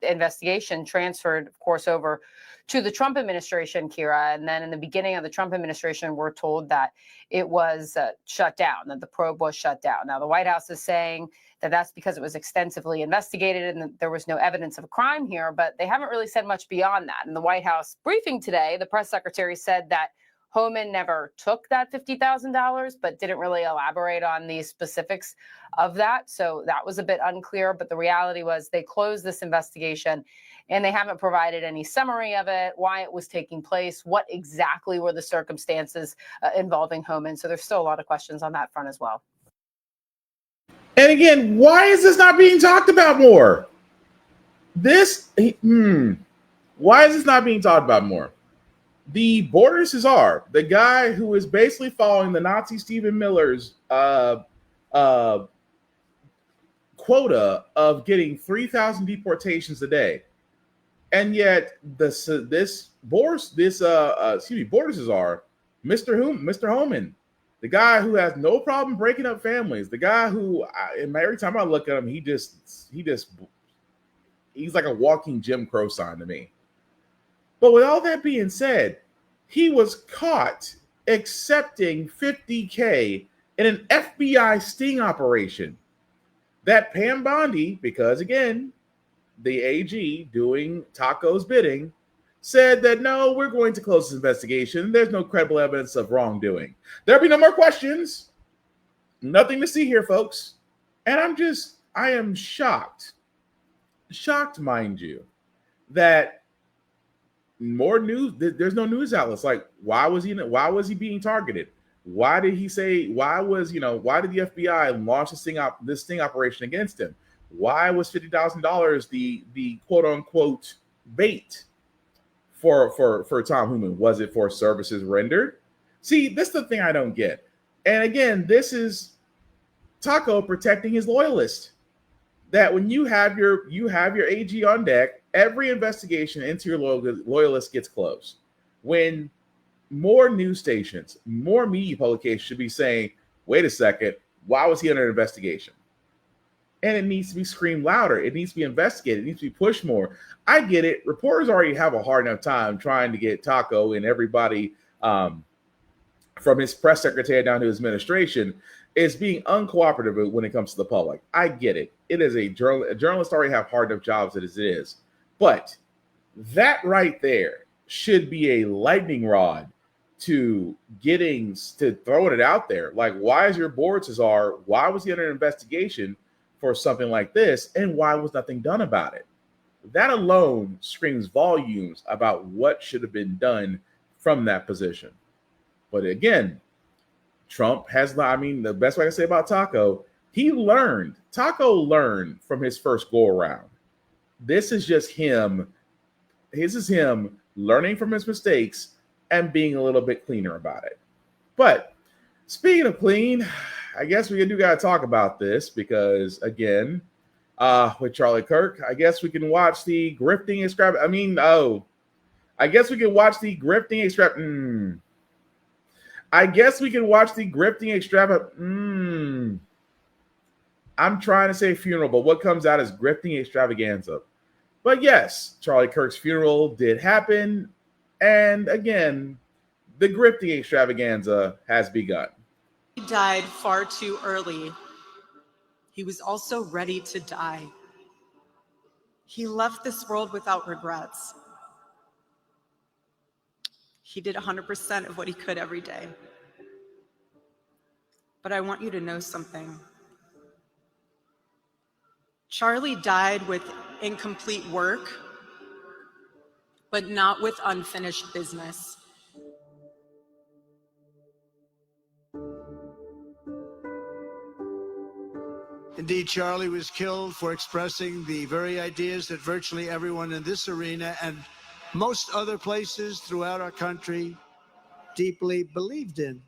investigation transferred, of course, over to the Trump administration, Kira. And then in the beginning of the Trump administration, we're told that it was shut down, that the probe was shut down. Now, the White House is saying that that's because it was extensively investigated and that there was no evidence of a crime here, but they haven't really said much beyond that. In the White House briefing today, the press secretary said that Homan never took that $50,000, but didn't really elaborate on the specifics of that. So that was a bit unclear, but the reality was they closed this investigation and they haven't provided any summary of it, why it was taking place, what exactly were the circumstances involving Homan. So there's still a lot of questions on that front as well. And again, why is this not being talked about more? Why is this not being talked about more? The border czar, the guy who is basically following the Nazi Stephen Miller's quota of getting 3,000 deportations a day, and yet border czar, Mr. Homan, the guy who has no problem breaking up families, the guy who, every time I look at him, he's like a walking Jim Crow sign to me. But with all that being said, he was caught accepting $50K in an FBI sting operation that Pam Bondi, because again, the AG doing Taco's bidding, said that no, we're going to close this investigation. There's no credible evidence of wrongdoing. There'll be no more questions. Nothing to see here, folks. And I am shocked, mind you, that more news, there's no news outlets. Like, why was he being targeted? Why did the FBI launch this sting operation against him? Why was $50,000 the quote unquote bait for Tom Homan? Was it for services rendered? See, this is the thing I don't get. And again, this is Taco protecting his loyalists. That when you have your AG on deck, every investigation into your loyalist gets closed. When more news stations, more media publications should be saying, wait a second, why was he under investigation? And it needs to be screamed louder. It needs to be investigated. It needs to be pushed more. I get it. Reporters already have a hard enough time trying to get Taco and everybody from his press secretary down to his administration is being uncooperative when it comes to the public. I get it. It is a journalists already have hard enough jobs as it is. But that right there should be a lightning rod to throwing it out there. Like, why is your board czar? Why was he under an investigation for something like this? And why was nothing done about it? That alone screams volumes about what should have been done from that position. But again, Trump has, the best way I can say about Taco, Taco learned from his first go around. This is just him. This is him learning from his mistakes and being a little bit cleaner about it. But speaking of clean, I guess we do got to talk about this because, again, with Charlie Kirk, I guess we can watch the grifting extract. I guess we can watch the grifting extract. I guess we can watch the grifting extravaganza. I'm trying to say funeral, but what comes out is grifting extravaganza. But yes, Charlie Kirk's funeral did happen. And again, The grifting extravaganza has begun. He died far too early. He was also ready to die. He left this world without regrets. He did 100% of what he could every day. But I want you to know something. Charlie died with incomplete work, but not with unfinished business. Indeed, Charlie was killed for expressing the very ideas that virtually everyone in this arena and most other places throughout our country deeply believed in.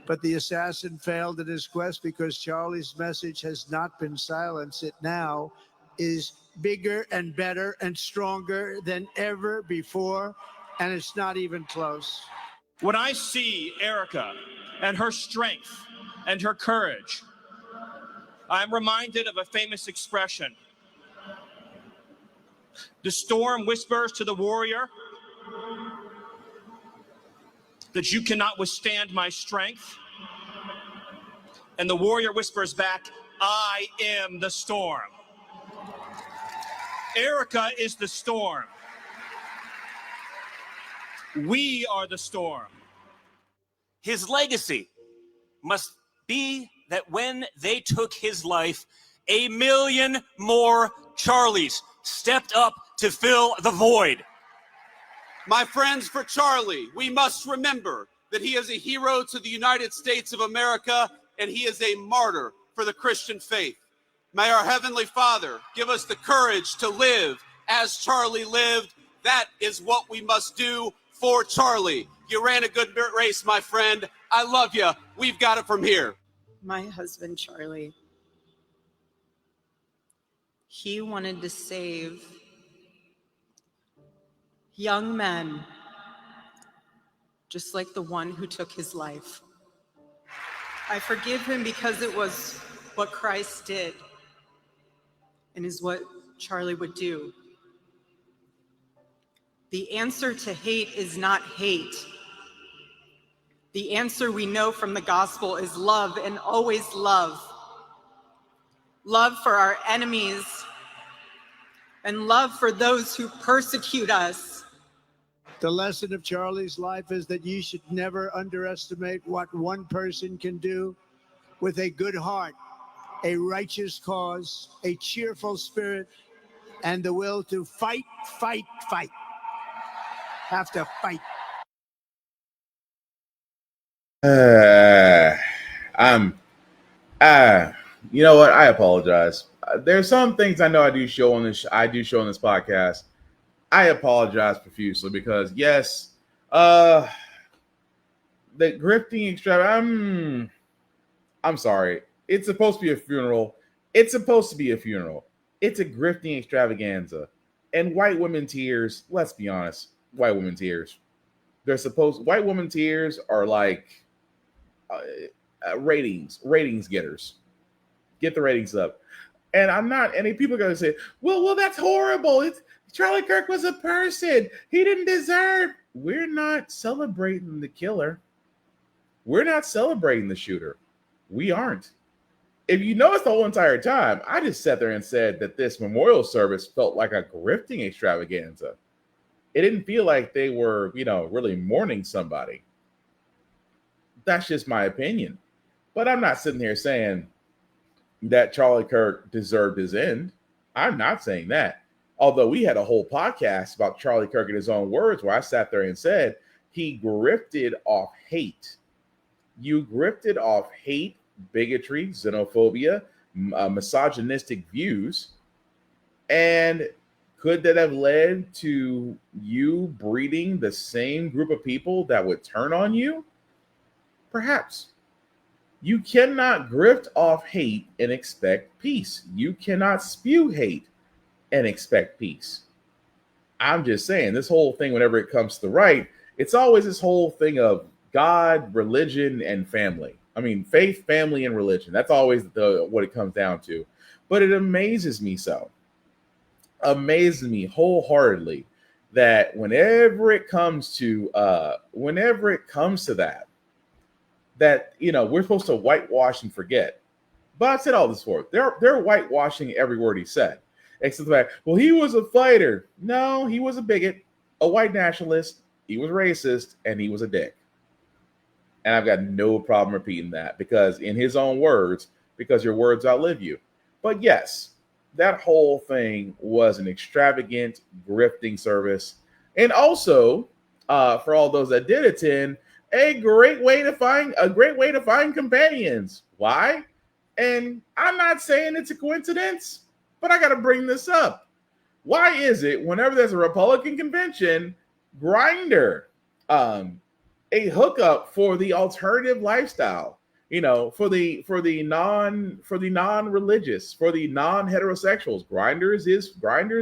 But the assassin failed in his quest because Charlie's message has not been silenced. It now is bigger and better and stronger than ever before, and it's not even close. When I see Erica and her strength and her courage, I'm reminded of a famous expression. The storm whispers to the warrior that you cannot withstand my strength. And the warrior whispers back, I am the storm. Erica is the storm. We are the storm. His legacy must be that when they took his life, 1 million more Charlies stepped up to fill the void. My friends, for Charlie, we must remember that he is a hero to the United States of America, and he is a martyr for the Christian faith. May our Heavenly Father give us the courage to live as Charlie lived. That is what we must do for Charlie. You ran a good race, my friend. I love you. We've got it from here. My husband, Charlie, he wanted to save young men just like the one who took his life. I forgive him because it was what Christ did and is what Charlie would do. The answer to hate is not hate. The answer we know from the gospel is love, and always love. Love for our enemies and love for those who persecute us. The lesson of Charlie's life is that you should never underestimate what one person can do with a good heart, a righteous cause, a cheerful spirit, and the will to fight, fight, fight. Have to fight. You know what? I apologize. There's some things I know I do show on this podcast. I apologize profusely because yes, the grifting extravaganza. I'm sorry. It's supposed to be a funeral. It's supposed to be a funeral. It's a grifting extravaganza. And white women tears, let's be honest, white women tears. White women tears are like ratings getters. Get the ratings up. And I'm not, and people are going to say, well, that's horrible. Charlie Kirk was a person. He didn't deserve. We're not celebrating the killer. We're not celebrating the shooter. We aren't. If you notice the whole entire time, I just sat there and said that this memorial service felt like a grifting extravaganza. It didn't feel like they were, really mourning somebody. That's just my opinion. But I'm not sitting here saying that Charlie Kirk deserved his end. I'm not saying that. Although we had a whole podcast about Charlie Kirk in his own words where I sat there and said he grifted off hate. You grifted off hate, bigotry, xenophobia, misogynistic views. And could that have led to you breeding the same group of people that would turn on you? Perhaps. You cannot grift off hate and expect peace. You cannot spew hate and expect peace. I'm just saying, this whole thing, whenever it comes to the right, it's always this whole thing of God, religion, and family. I mean, faith, family, and religion. That's always what it comes down to. But it amazes me so. Amazes me wholeheartedly that whenever it comes to that we're supposed to whitewash and forget. But I said all this for they're whitewashing every word he said, except the fact, well, he was a fighter. No, he was a bigot, a white nationalist. He was racist, and he was a dick. And I've got no problem repeating that because, in his own words, because your words outlive you. But yes, that whole thing was an extravagant grifting service, and also for all those that did attend, a great way to find companions. Why? And I'm not saying it's a coincidence, but I got to bring this up. Why is it whenever there's a Republican convention, Grindr, a hookup for the alternative lifestyle, for the non-religious, for the non-heterosexuals, Grinders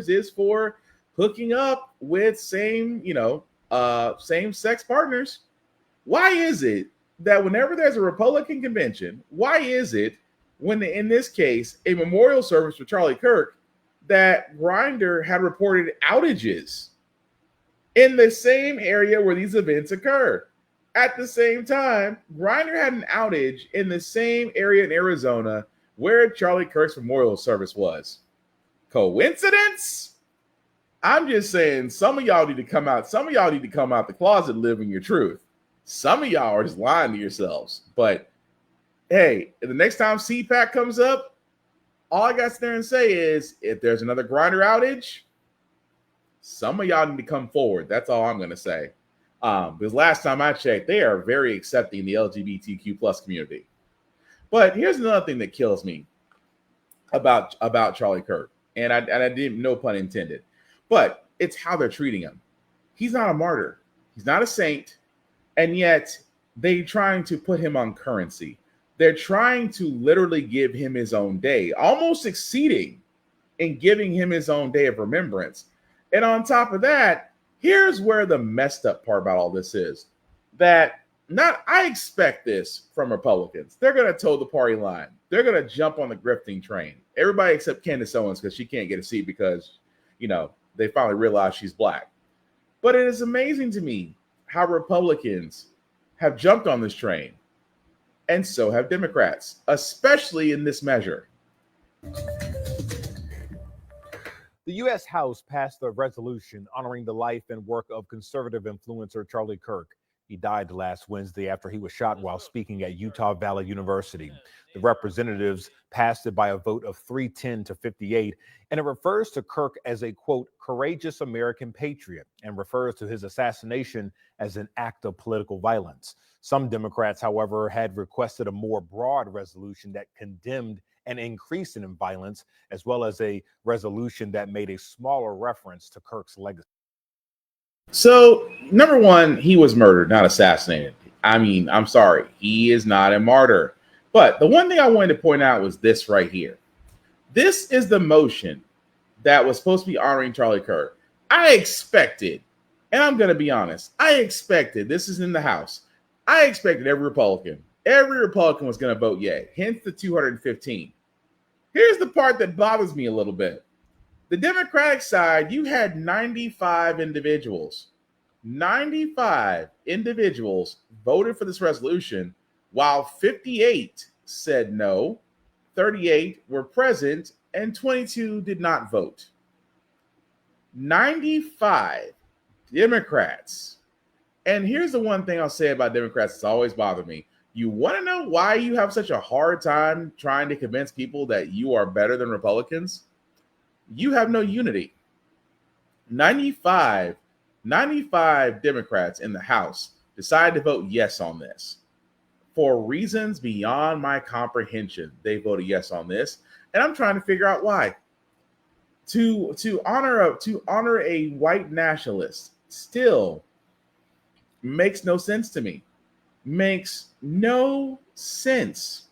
is for hooking up with same-sex partners. Why is it that whenever there's a Republican convention, why is it when in this case a memorial service for Charlie Kirk that Grindr had reported outages in the same area where these events occur? At the same time, Grindr had an outage in the same area in Arizona where Charlie Kirk's memorial service was. Coincidence? I'm just saying some of y'all need to come out. Some of y'all need to come out the closet living your truth. Some of y'all are just lying to yourselves. But hey, the next time CPAC comes up, all I got to there and say is if there's another Grindr outage, some of y'all need to come forward. That's all I'm going to say. Because last time I checked, they are very accepting the LGBTQ plus community. But here's another thing that kills me about Charlie Kirk, and I didn't, no pun intended, but it's how they're treating him. He's not a martyr. He's not a saint. And yet they're trying to put him on currency. They're trying to literally give him his own day, almost succeeding in giving him his own day of remembrance. And on top of that, here's where the messed up part about all this is. I expect this from Republicans. They're going to toe the party line. They're going to jump on the grifting train. Everybody except Candace Owens, because she can't get a seat because, they finally realized she's black. But it is amazing to me how Republicans have jumped on this train, and so have Democrats, especially in this measure. The U.S. House passed a resolution honoring the life and work of conservative influencer Charlie Kirk. He died last Wednesday after he was shot while speaking at Utah Valley University. The representatives passed it by a vote of 310 to 58, and it refers to Kirk as a, quote, courageous American patriot, and refers to his assassination as an act of political violence. Some Democrats, however, had requested a more broad resolution that condemned an increase in violence, as well as a resolution that made a smaller reference to Kirk's legacy. So, number one, he was murdered, not assassinated. I mean, I'm sorry, he is not a martyr. But the one thing I wanted to point out was this right here. This is the motion that was supposed to be honoring Charlie Kirk. I expected, and I'm going to be honest, this is in the House, I expected every Republican was going to vote yay, hence the 215. Here's the part that bothers me a little bit. The Democratic side, you had 95 individuals. 95 individuals voted for this resolution, while 58 said no, 38 were present, and 22 did not vote. 95 Democrats. And here's the one thing I'll say about Democrats that's always bothered me. You want to know why you have such a hard time trying to convince people that you are better than Republicans? You have no unity. 95 Democrats in the House decided to vote yes on this. For reasons beyond my comprehension, they voted yes on this, and I'm trying to figure out why. To honor a white nationalist still makes no sense to me. Makes no sense.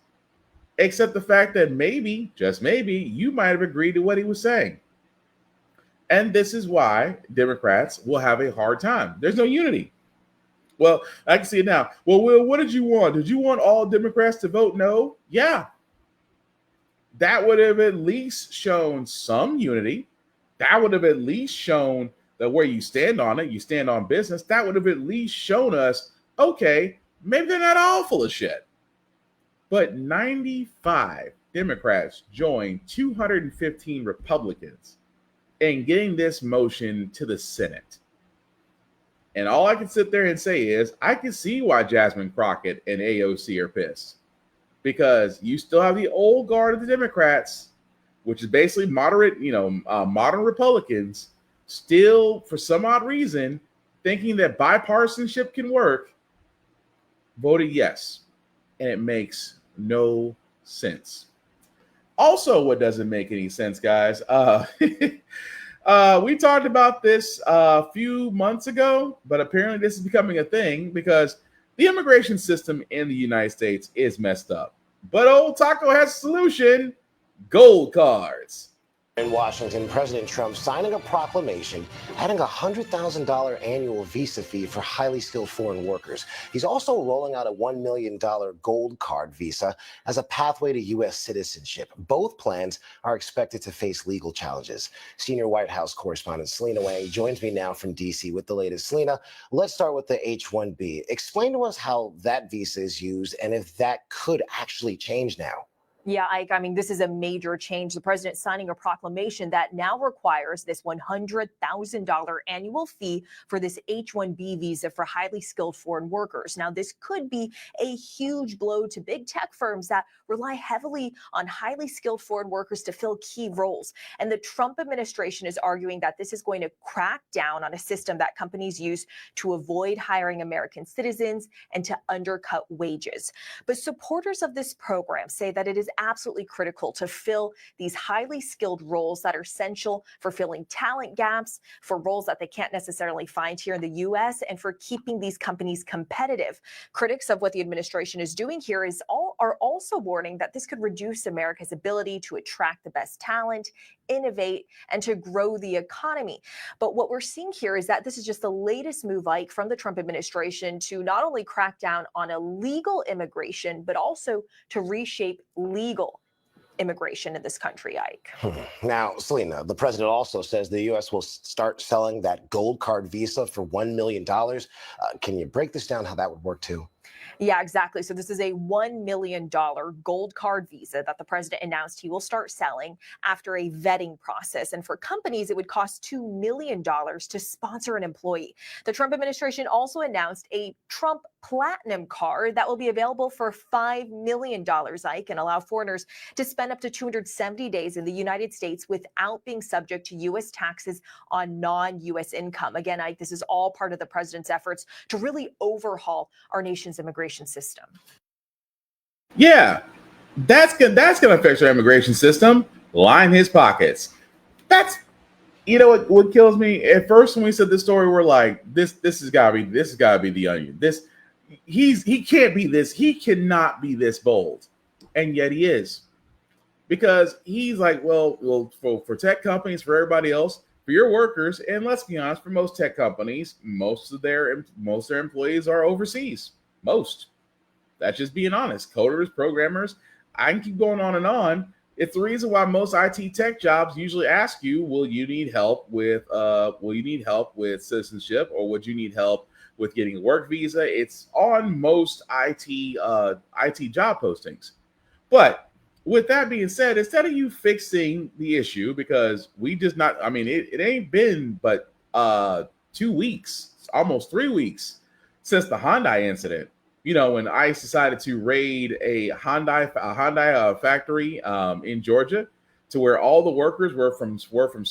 Except the fact that maybe, just maybe, you might have agreed to what he was saying. And this is why Democrats will have a hard time. There's no unity. Well, I can see it now. Well, Will, what did you want? Did you want all Democrats to vote no? Yeah. That would have at least shown some unity. That would have at least shown that where you stand on it, you stand on business, that would have at least shown us, okay, maybe they're not all full of shit. But 95 Democrats joined 215 Republicans in getting this motion to the Senate. And all I can sit there and say is, I can see why Jasmine Crockett and AOC are pissed. Because you still have the old guard of the Democrats, which is basically moderate, modern Republicans, still, for some odd reason, thinking that bipartisanship can work, voted yes. And it makes no sense. Also, what doesn't make any sense, guys, we talked about this a few months ago, but apparently this is becoming a thing because the immigration system in the United States is messed up. But old Taco has a solution: gold cards. In Washington, President Trump signing a proclamation adding a $100,000 annual visa fee for highly skilled foreign workers. He's also rolling out a $1 million gold card visa as a pathway to U.S. citizenship. Both plans are expected to face legal challenges. Senior White House correspondent Selena Wang joins me now from D.C. with the latest. Selena, let's start with the H-1B. Explain to us how that visa is used and if that could actually change now. Yeah, Ike, I mean, this is a major change. The president signing a proclamation that now requires this $100,000 annual fee for this H-1B visa for highly skilled foreign workers. Now, this could be a huge blow to big tech firms that rely heavily on highly skilled foreign workers to fill key roles. And the Trump administration is arguing that this is going to crack down on a system that companies use to avoid hiring American citizens and to undercut wages. But supporters of this program say that it is absolutely critical to fill these highly skilled roles that are essential for filling talent gaps, for roles that they can't necessarily find here in the U.S., and for keeping these companies competitive. Critics of what the administration is doing here are also warning that this could reduce America's ability to attract the best talent, innovate, and to grow the economy. But what we're seeing here is that this is just the latest move, Ike, from the Trump administration to not only crack down on illegal immigration, but also to reshape legal immigration in this country, Ike. Now, Selena, the president also says the U.S. will start selling that gold card visa for $1 million. Can you break this down, how that would work too? Yeah, exactly. So this is a $1 million gold card visa that the president announced he will start selling after a vetting process. And for companies, it would cost $2 million to sponsor an employee. The Trump administration also announced a Trump Platinum card that will be available for $5 million, Ike, and allow foreigners to spend up to 270 days in the United States without being subject to U.S. taxes on non-U.S. income. Again, Ike, this is all part of the president's efforts to really overhaul our nation's immigration system. Yeah, that's gonna fix our immigration system. Line his pockets. That's, you know what kills me? At first when we said this story, we're like, this has gotta be the Onion. He can't be this, he cannot be this bold. And yet he is. Because he's like, well, for tech companies, for everybody else, for your workers, and let's be honest, for most tech companies, most of their employees are overseas. Most. That's just being honest. Coders, programmers, I can keep going on and on. It's the reason why most IT tech jobs usually ask you, will you need help with citizenship, or would you need help with getting a work visa? It's on most IT job postings. But with that being said, instead of you fixing the issue, because it ain't been but 2 weeks, almost 3 weeks since the Hyundai incident. You know, when ICE decided to raid a Hyundai factory in Georgia, to where all the workers were from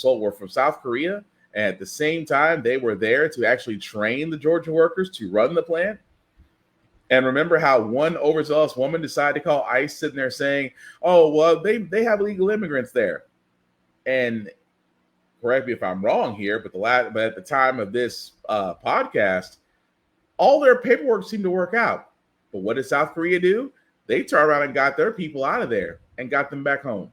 South Korea, and at the same time they were there to actually train the Georgia workers to run the plant. And remember how one overzealous woman decided to call ICE, sitting there saying, "Oh, well, they have illegal immigrants there." And correct me if I'm wrong here, but at the time of this podcast, all their paperwork seemed to work out. But what did South Korea do? They turned around and got their people out of there and got them back home.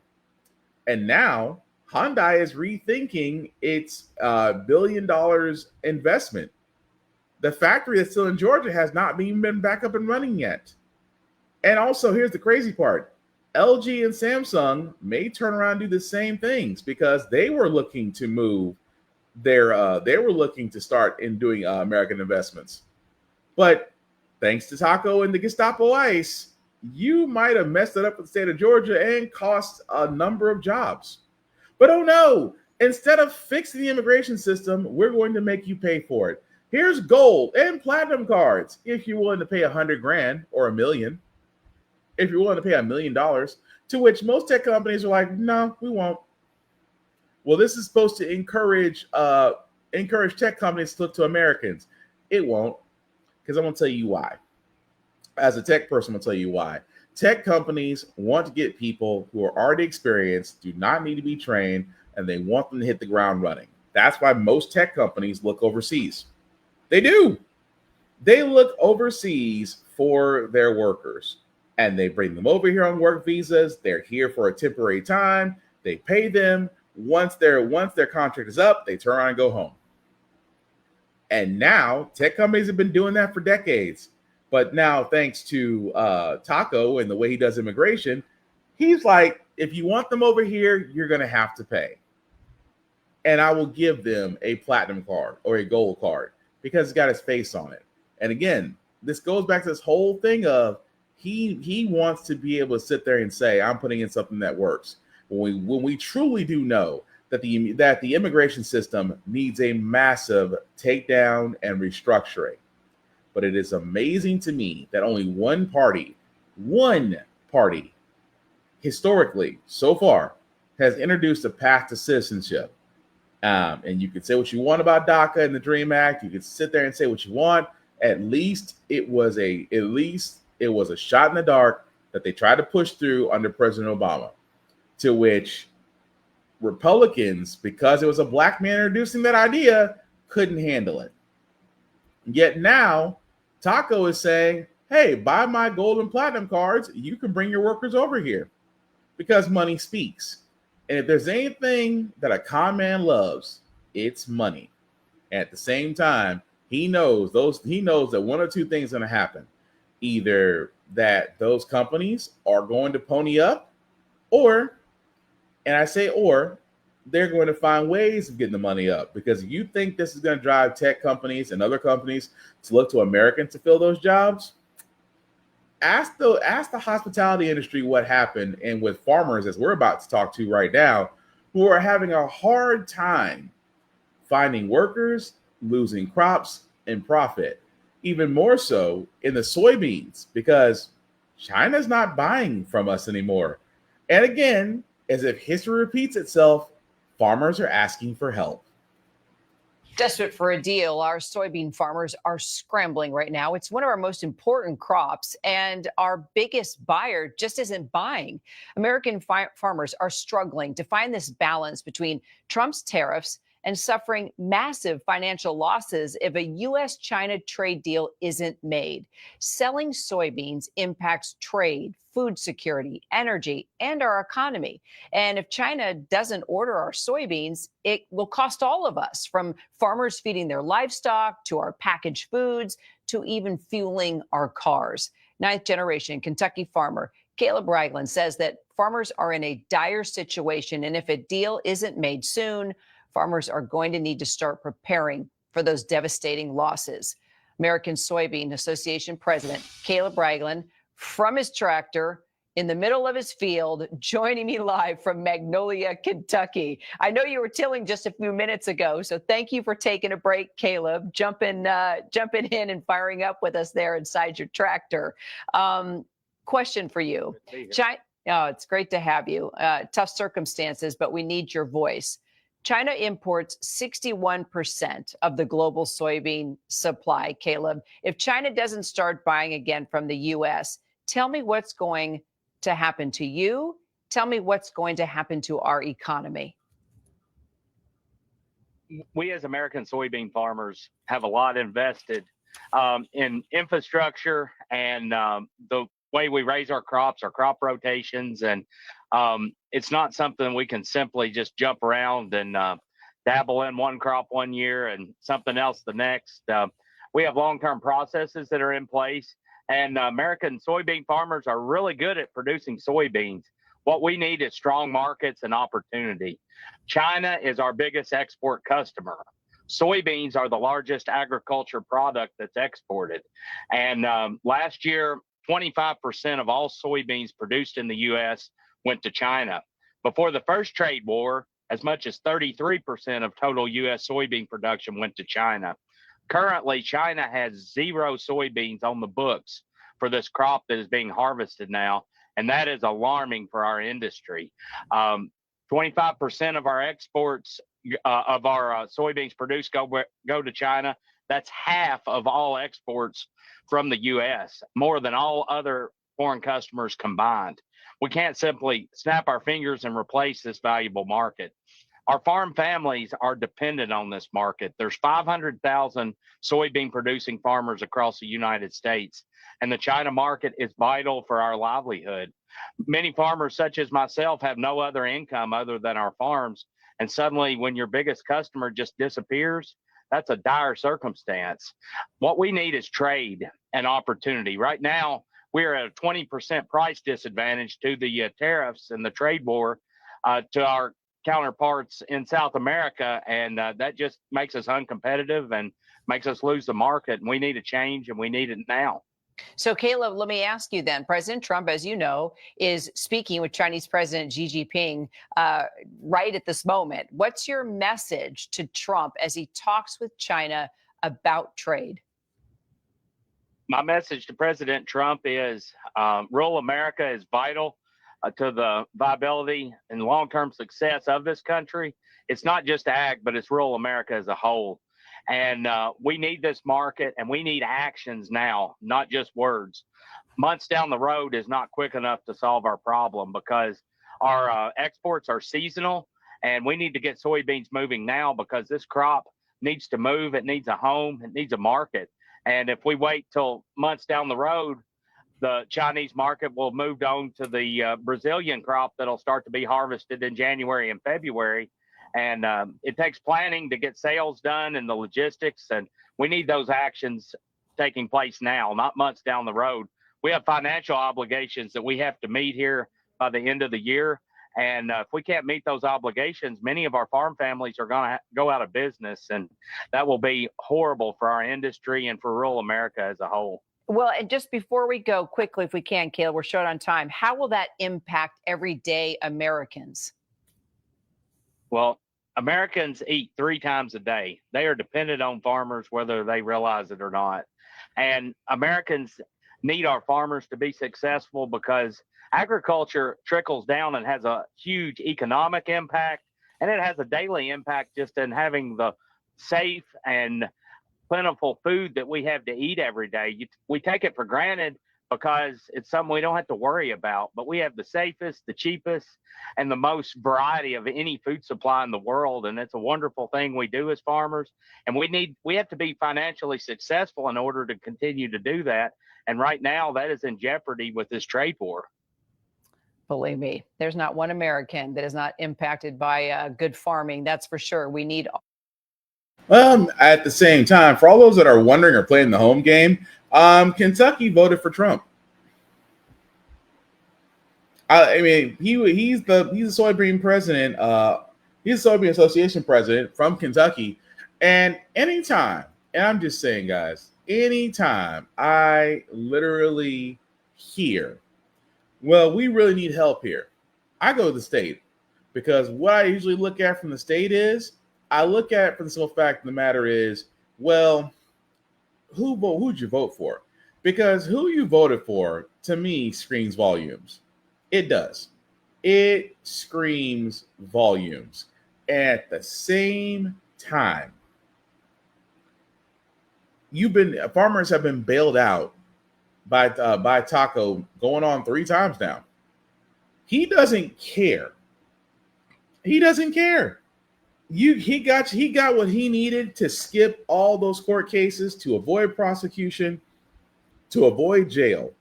And now Hyundai is rethinking its $1 billion investment. The factory that's still in Georgia has not even been back up and running yet. And also, here's the crazy part. LG and Samsung may turn around and do the same things, because they were looking to move they were looking to start in doing American investments. But thanks to Taco and the Gestapo ICE, you might have messed it up with the state of Georgia and cost a number of jobs. But oh no, instead of fixing the immigration system, we're going to make you pay for it. Here's gold and platinum cards if you're willing to pay $100,000 or $1 million. If you're willing to pay $1 million, to which most tech companies are like, no, we won't. Well, this is supposed to encourage tech companies to look to Americans. It won't, because I'm going to tell you why. As a tech person, I'm going to tell you why. Tech companies want to get people who are already experienced, do not need to be trained, and they want them to hit the ground running. That's why most tech companies look overseas. They do. They look overseas for their workers, and they bring them over here on work visas. They're here for a temporary time. They pay them. Once their contract is up, they turn around and go home. And now tech companies have been doing that for decades. But now, thanks to Taco and the way he does immigration, he's like, if you want them over here, you're going to have to pay. And I will give them a platinum card or a gold card because it's got his face on it. And again, this goes back to this whole thing of he wants to be able to sit there and say, I'm putting in something that works. When we truly do know that the immigration system needs a massive takedown and restructuring. But it is amazing to me that only one party, historically, so far, has introduced a path to citizenship. And you can say what you want about DACA and the DREAM Act. You can sit there and say what you want. At least it was a shot in the dark that they tried to push through under President Obama, to which Republicans, because it was a black man introducing that idea, couldn't handle it. Yet now, Taco is saying, hey, buy my gold and platinum cards. You can bring your workers over here because money speaks. And if there's anything that a con man loves, it's money. At the same time, he knows that one or two things are going to happen. Either that those companies are going to pony up, or, and I say or, they're going to find ways of getting the money up. Because if you think this is going to drive tech companies and other companies to look to Americans to fill those jobs, ask the hospitality industry what happened, and with farmers, as we're about to talk to right now, who are having a hard time finding workers, losing crops and profit. Even more so in the soybeans, because China's not buying from us anymore. And again, as if history repeats itself, farmers are asking for help. Desperate for a deal, our soybean farmers are scrambling right now. It's one of our most important crops, and our biggest buyer just isn't buying. American farmers are struggling to find this balance between Trump's tariffs and suffering massive financial losses if a U.S.-China trade deal isn't made. Selling soybeans impacts trade, food security, energy, and our economy. And if China doesn't order our soybeans, it will cost all of us, from farmers feeding their livestock to our packaged foods to even fueling our cars. Ninth-generation Kentucky farmer Caleb Ragland says that farmers are in a dire situation, and if a deal isn't made soon, farmers are going to need to start preparing for those devastating losses. American Soybean Association President Caleb Ragland, from his tractor in the middle of his field, joining me live from Magnolia, Kentucky. I know you were tilling just a few minutes ago, so thank you for taking a break, Caleb, jumping in and firing up with us there inside your tractor. Question for you. It's great to have you. Tough circumstances, but we need your voice. China imports 61% of the global soybean supply, Caleb. If China doesn't start buying again from the U.S., tell me what's going to happen to you. Tell me what's going to happen to our economy. We as American soybean farmers have a lot invested in infrastructure and the way we raise our crops, our crop rotations, and it's not something we can simply just jump around and dabble in one crop one year and something else the next. We have long-term processes that are in place, and American soybean farmers are really good at producing soybeans. What we need is strong markets and opportunity. China is our biggest export customer. Soybeans are the largest agriculture product that's exported. And last year, 25% of all soybeans produced in the U.S. went to China. Before the first trade war, as much as 33% of total U.S. soybean production went to China. Currently, China has 0 soybeans on the books for this crop that is being harvested now, and that is alarming for our industry. 25% of our exports of our soybeans produced go to China. That's half of all exports from the U.S., more than all other foreign customers combined. We can't simply snap our fingers and replace this valuable market. Our farm families are dependent on this market. There's 500,000 soybean producing farmers across the United States, and the China market is vital for our livelihood. Many farmers, such as myself, have no other income other than our farms. And suddenly, when your biggest customer just disappears, that's a dire circumstance. What we need is trade and opportunity. Right now, we're at a 20% price disadvantage to the tariffs and the trade war to our counterparts in South America. And that just makes us uncompetitive and makes us lose the market. And we need a change, and we need it now. So, Caleb, let me ask you then. President Trump, as you know, is speaking with Chinese President Xi Jinping right at this moment. What's your message to Trump as he talks with China about trade? My message to President Trump is rural America is vital to the viability and long-term success of this country. It's not just ag, but it's rural America as a whole. And we need this market, and we need actions now, not just words. Months down the road is not quick enough to solve our problem because our exports are seasonal, and we need to get soybeans moving now because this crop needs to move. It needs a home. It needs a market. And if we wait till months down the road, the Chinese market will move on to the Brazilian crop that'll start to be harvested in January and February. And it takes planning to get sales done and the logistics. And we need those actions taking place now, not months down the road. We have financial obligations that we have to meet here by the end of the year. And if we can't meet those obligations, many of our farm families are going to go out of business. And that will be horrible for our industry and for rural America as a whole. Well, and just before we go quickly, if we can, Caleb, we're short on time. How will that impact everyday Americans? Well, Americans eat 3 times a day. They are dependent on farmers, whether they realize it or not. And Americans need our farmers to be successful because agriculture trickles down and has a huge economic impact. And it has a daily impact just in having the safe and plentiful food that we have to eat every day. We take it for granted because it's something we don't have to worry about, but we have the safest, the cheapest, and the most variety of any food supply in the world. And it's a wonderful thing we do as farmers. And we have to be financially successful in order to continue to do that. And right now that is in jeopardy with this trade war. Believe me, there's not one American that is not impacted by good farming. That's for sure. We need. At the same time, for all those that are wondering or playing the home game, Kentucky voted for Trump. I mean, he's the soybean president. He's the soybean association president from Kentucky. And anytime, and I'm just saying, guys, anytime I literally hear, well, we really need help here, I go to the state, because what I usually look at from the state is I look at it for the simple fact of the matter is, well, who'd you vote for? Because who you voted for, to me, screams volumes. It does. It screams volumes. At the same time, farmers have been bailed out by Taco going on 3 times now. He doesn't care. He doesn't care. He got what he needed to skip all those court cases, to avoid prosecution, to avoid jail.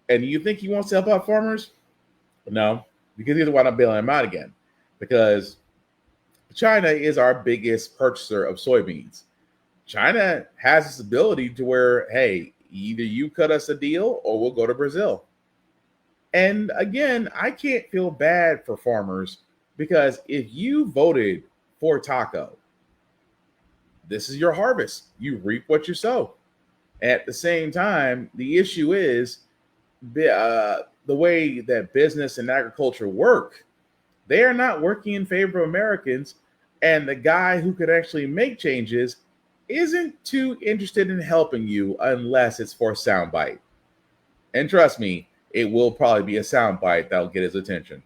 And you think he wants to help out farmers? No, because he's the one I'm bailing him out again. Because China is our biggest purchaser of soybeans. China has this ability to where, hey, either you cut us a deal or we'll go to Brazil. And again, I can't feel bad for farmers because if you voted for Taco, this is your harvest. You reap what you sow. At the same time, the issue is the way that business and agriculture work. They are not working in favor of Americans, and the guy who could actually make changes isn't too interested in helping you unless it's for a soundbite. And trust me, it will probably be a soundbite that'll get his attention,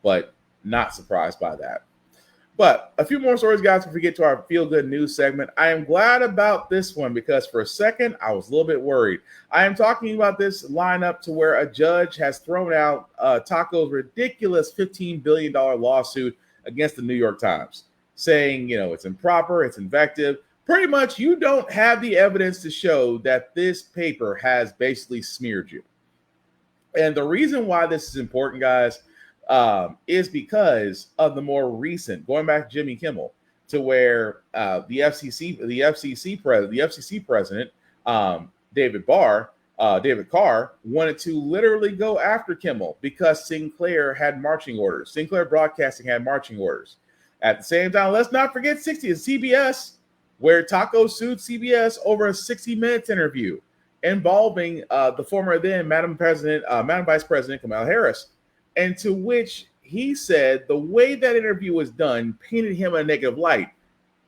but not surprised by that. But a few more stories, guys, before we get to our feel-good news segment. I am glad about this one because for a second, I was a little bit worried. I am talking about this lineup to where a judge has thrown out Taco's ridiculous $15 billion lawsuit against the New York Times, saying, it's improper, it's invective. Pretty much, you don't have the evidence to show that this paper has basically smeared you. And the reason why this is important, guys, is because of the more recent, going back to Jimmy Kimmel, to where the FCC president, David Carr, wanted to literally go after Kimmel because Sinclair had marching orders. Sinclair Broadcasting had marching orders. At the same time, let's not forget CBS, where Taco sued CBS over a 60 Minutes interview involving the former then Madam Vice President Kamala Harris, and to which he said the way that interview was done painted him in a negative light.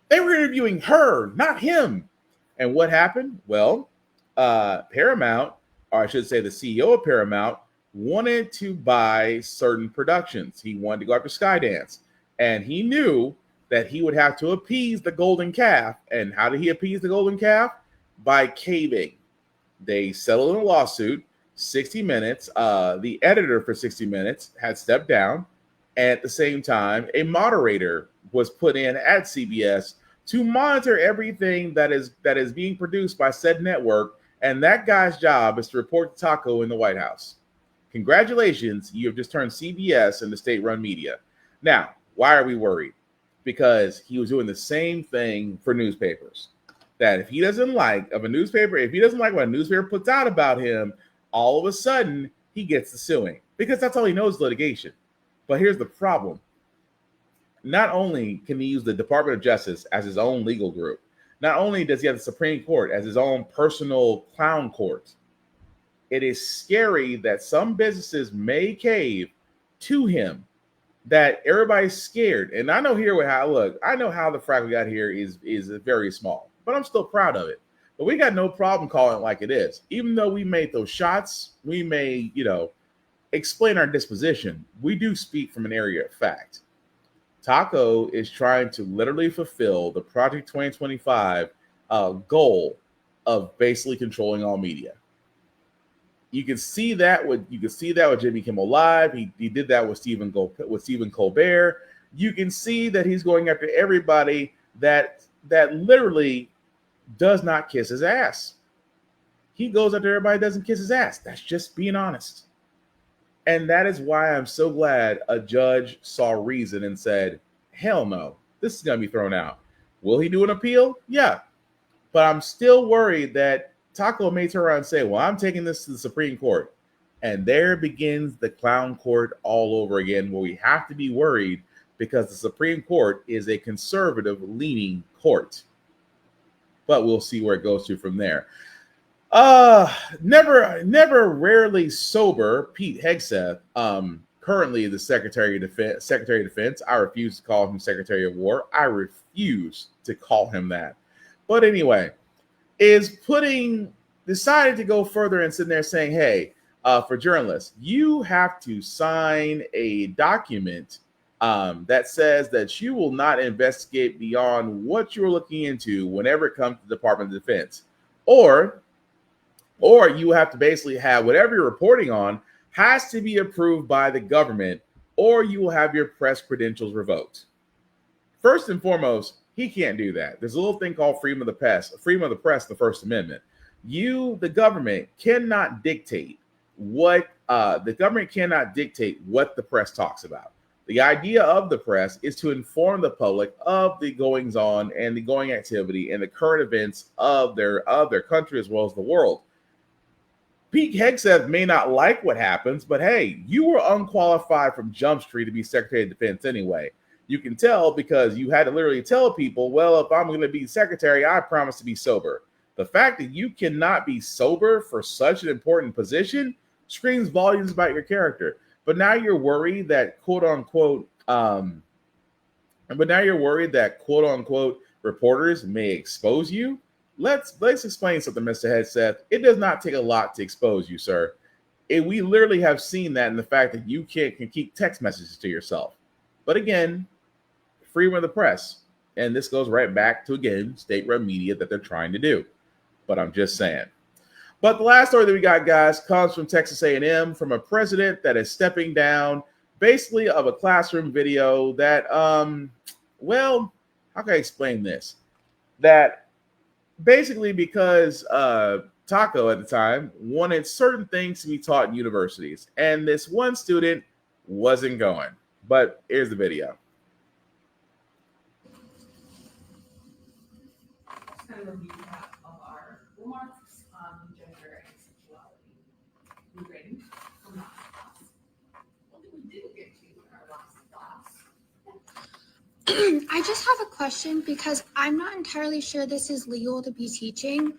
They were interviewing her, not him. And what happened? Well, Paramount, or I should say the CEO of Paramount, wanted to buy certain productions. He wanted to go after Skydance. And he knew that he would have to appease the golden calf. And how did he appease the golden calf? By caving. They settled in a lawsuit. 60 Minutes, the editor for 60 Minutes had stepped down. And at the same time, a moderator was put in at CBS to monitor everything that is being produced by said network. And that guy's job is to report to Taco in the White House. Congratulations, you have just turned CBS into state-run media. Now, why are we worried? Because he was doing the same thing for newspapers. That if he doesn't like what a newspaper puts out about him, all of a sudden he gets the suing because that's all he knows, litigation. But here's the problem. Not only can he use the Department of Justice as his own legal group, not only does he have the Supreme Court as his own personal clown court, it is scary that some businesses may cave to him, that everybody's scared. And I know I know how the Frack We Got Here is very small, but I'm still proud of it. But we got no problem calling it like it is. Even though we made those shots, we may, explain our disposition. We do speak from an area of fact. Taco is trying to literally fulfill the Project 2025 goal of basically controlling all media. You can see that with Jimmy Kimmel Live. He did that with Stephen Colbert. You can see that he's going after everybody that literally does not kiss his ass. He goes after everybody that doesn't kiss his ass. That's just being honest. And that is why I'm so glad a judge saw reason and said, hell no, this is going to be thrown out. Will he do an appeal? Yeah. But I'm still worried that Taco may turn around and say, well, I'm taking this to the Supreme Court. And there begins the clown court all over again, where we have to be worried because the Supreme Court is a conservative-leaning court. But we'll see where it goes to from there. Never rarely sober Pete Hegseth, currently the Secretary of Defense. I refuse to call him Secretary of War. I refuse to call him that. But anyway, decided to go further and sitting there saying, hey, for journalists, you have to sign a document that says that you will not investigate beyond what you're looking into whenever it comes to the Department of Defense. Or you have to basically have whatever you're reporting on has to be approved by the government, or you will have your press credentials revoked. First and foremost, he can't do that. There's a little thing called freedom of the press, the First Amendment. The government cannot dictate what the press talks about. The idea of the press is to inform the public of the goings on and the going activity and the current events of their country as well as the world. Pete Hegseth may not like what happens, but hey, you were unqualified from Jump Street to be Secretary of Defense anyway. You can tell because you had to literally tell people, well, if I'm going to be secretary, I promise to be sober. The fact that you cannot be sober for such an important position screams volumes about your character. But now you're worried that quote unquote reporters may expose you. Let's explain something, Mr. Hegseth. It does not take a lot to expose you, sir. We literally have seen that in the fact that you can keep text messages to yourself. But again, freedom of the press. And this goes right back to, again, state-run media that they're trying to do. But I'm just saying. But the last story that we got, guys, comes from Texas A&M, from a president that is stepping down, basically of a classroom video that, well, how can I explain this? That basically because Taco at the time wanted certain things to be taught in universities, and this one student wasn't going. But here's the video. Kind of a recap of our remarks on gender and sexuality. We ready from last class? What did we didn't get to in our last class? I just have a question because I'm not entirely sure this is legal to be teaching.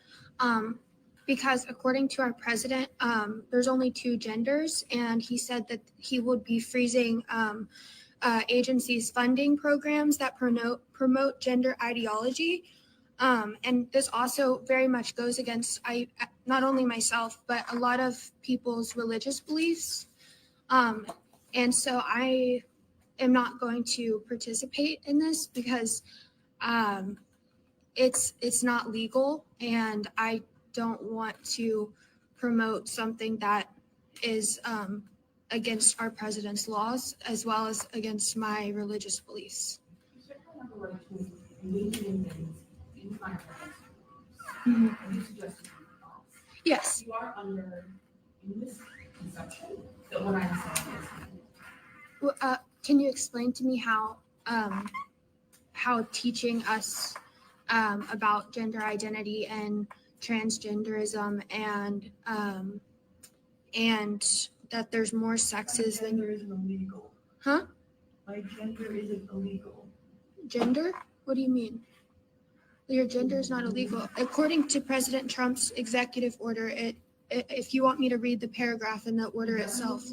Because according to our president, there's only 2 genders, and he said that he would be freezing agencies' funding programs that promote gender ideology. And this also very much goes against not only myself, but a lot of people's religious beliefs. And so I am not going to participate in this because it's not legal, and I don't want to promote something that is against our president's laws as well as against my religious beliefs. Yes. You are under misconception that what I'm saying is. Well, can you explain to me how teaching us about gender identity and transgenderism and that there's more sexes than gender isn't illegal. Huh? My gender isn't illegal. Gender? What do you mean? Your gender is not illegal. According to President Trump's executive order, if you want me to read the paragraph in the order itself.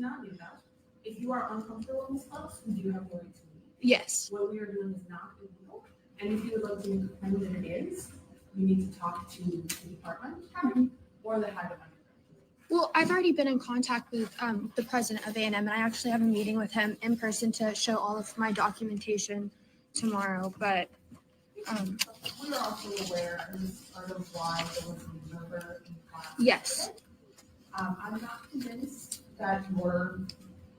If you are uncomfortable in this class, we do have the right to leave. Yes. What we are doing is not illegal. And if you would like to make a claim that it is, you need to talk to the department or the head of undergrad. Well, I've already been in contact with the president of A&M, and I actually have a meeting with him in person to show all of my documentation tomorrow. But we are also aware, and this is part of why there was an observer in class. Yes. I'm not convinced that your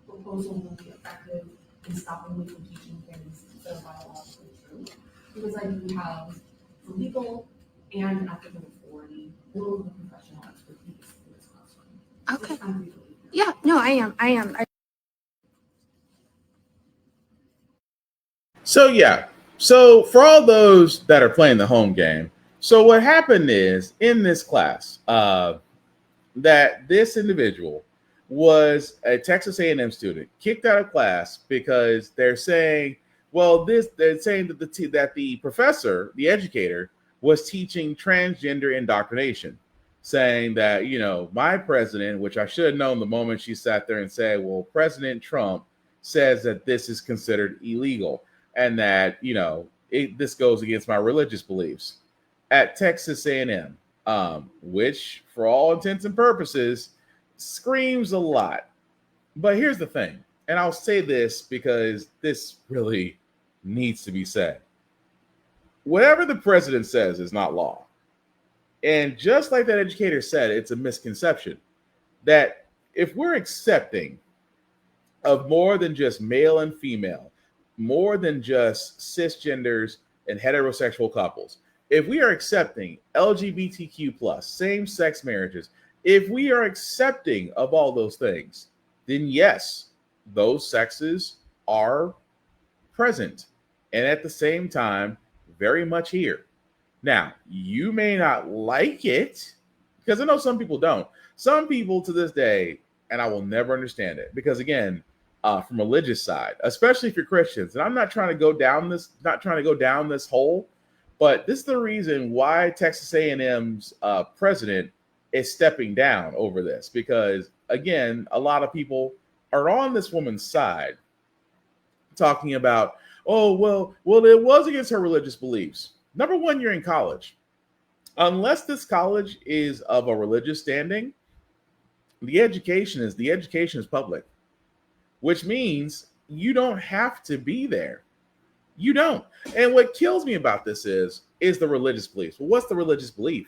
proposal will be effective in stopping me from teaching things that are biologically true, because I do have the legal and ethical authority, all of the professional expertise in this classroom. Okay. Yeah. No, I am. So yeah, so for all those that are playing the home game, so what happened is in this class, that this individual was a Texas A&M student kicked out of class because they're saying, well, they're saying that the professor, the educator, was teaching transgender indoctrination, saying that, you know, my president, which I should have known the moment she sat there and said, well, President Trump says that this is considered illegal and that, you know, this goes against my religious beliefs at Texas A&M, which for all intents and purposes screams a lot. But here's the thing, and I'll say this because this really needs to be said. Whatever the president says is not law. And just like that educator said, it's a misconception that if we're accepting of more than just male and female, more than just cisgenders and heterosexual couples, if we are accepting LGBTQ plus, same-sex marriages, if we are accepting of all those things, then yes, those sexes are present and at the same time very much here. Now, you may not like it, Because I know some people don't. Some people to this day, and I will never understand it, because again, from religious side, especially if you're Christians, and I'm not trying to go down this hole, but this is the reason why Texas A&M's president is stepping down over this, because again, a lot of people are on this woman's side, talking about, oh, well, it was against her religious beliefs. Number one, you're in college. Unless this college is of a religious standing, the education is public, which means you don't have to be there. You don't. And what kills me about this is the religious beliefs. Well, what's the religious belief?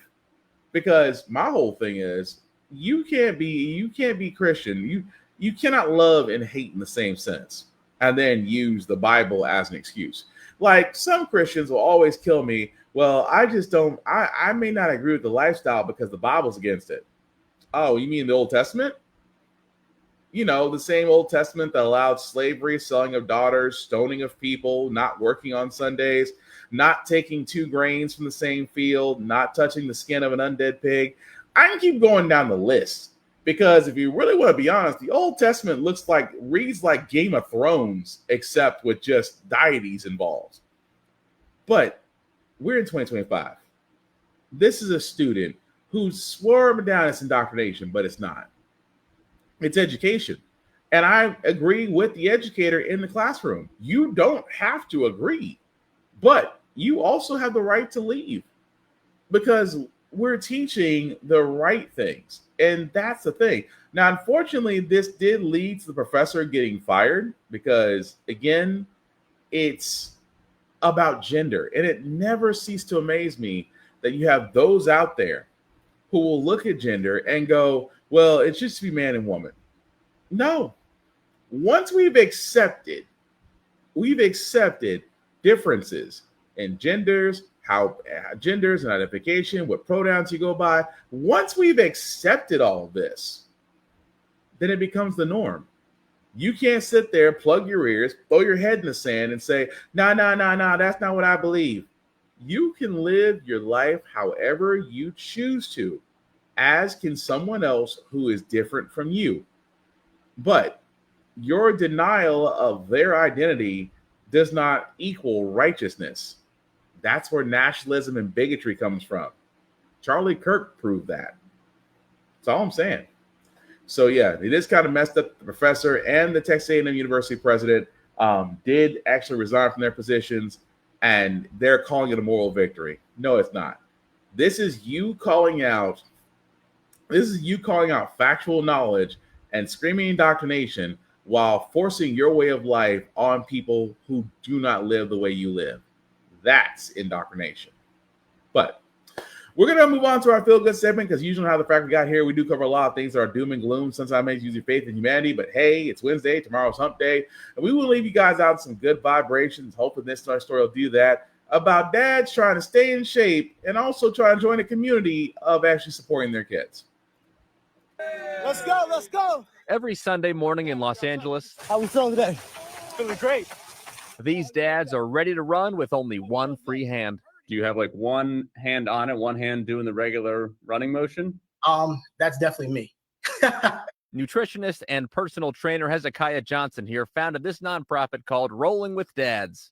Because my whole thing is you can't be Christian. You cannot love and hate in the same sense and then use the Bible as an excuse. Like some Christians will always kill me. Well, I may not agree with the lifestyle because the Bible's against it. Oh, you mean the Old Testament? You know, the same Old Testament that allowed slavery, selling of daughters, stoning of people, not working on Sundays, not taking 2 grains from the same field, not touching the skin of an undead pig. I can keep going down the list, because if you really want to be honest, the Old Testament reads like Game of Thrones, except with just deities involved. But we're in 2025. This is a student who swore down it's indoctrination, but it's not. It's education. And I agree with the educator in the classroom. You don't have to agree, but you also have the right to leave, because we're teaching the right things. And that's the thing. Now, unfortunately, this did lead to the professor getting fired because, again, it's about gender. And it never ceased to amaze me that you have those out there who will look at gender and go, well, it should be man and woman. No. Once we've accepted differences in genders, how genders and identification, what pronouns you go by, once we've accepted all of this, then it becomes the norm. You can't sit there, plug your ears, throw your head in the sand and say, no, that's not what I believe. You can live your life however you choose to, as can someone else who is different from you. But your denial of their identity does not equal righteousness. That's where nationalism and bigotry comes from. Charlie Kirk proved that. That's all I'm saying. So yeah, it is kind of messed up. The professor and the Texas A&M University president did actually resign from their positions, and they're calling it a moral victory. No, it's not. This is you calling out factual knowledge and screaming indoctrination while forcing your way of life on people who do not live the way you live. That's indoctrination. But we're going to move on to our feel good segment, because usually how the Frack We Got Here, we do cover a lot of things that are doom and gloom. Sometimes it's using faith in humanity, but hey, it's Wednesday, tomorrow's hump day, and we will leave you guys out some good vibrations. Hoping this story will do that, about dads trying to stay in shape and also trying to join a community of actually supporting their kids. Let's go, let's go. Every Sunday morning in Los Angeles. How we feeling today? Feeling great. These dads are ready to run with only one free hand. Do you have like one hand on it, one hand doing the regular running motion? That's definitely me. Nutritionist and personal trainer Hezekiah Johnson here founded this nonprofit called Rolling with Dads,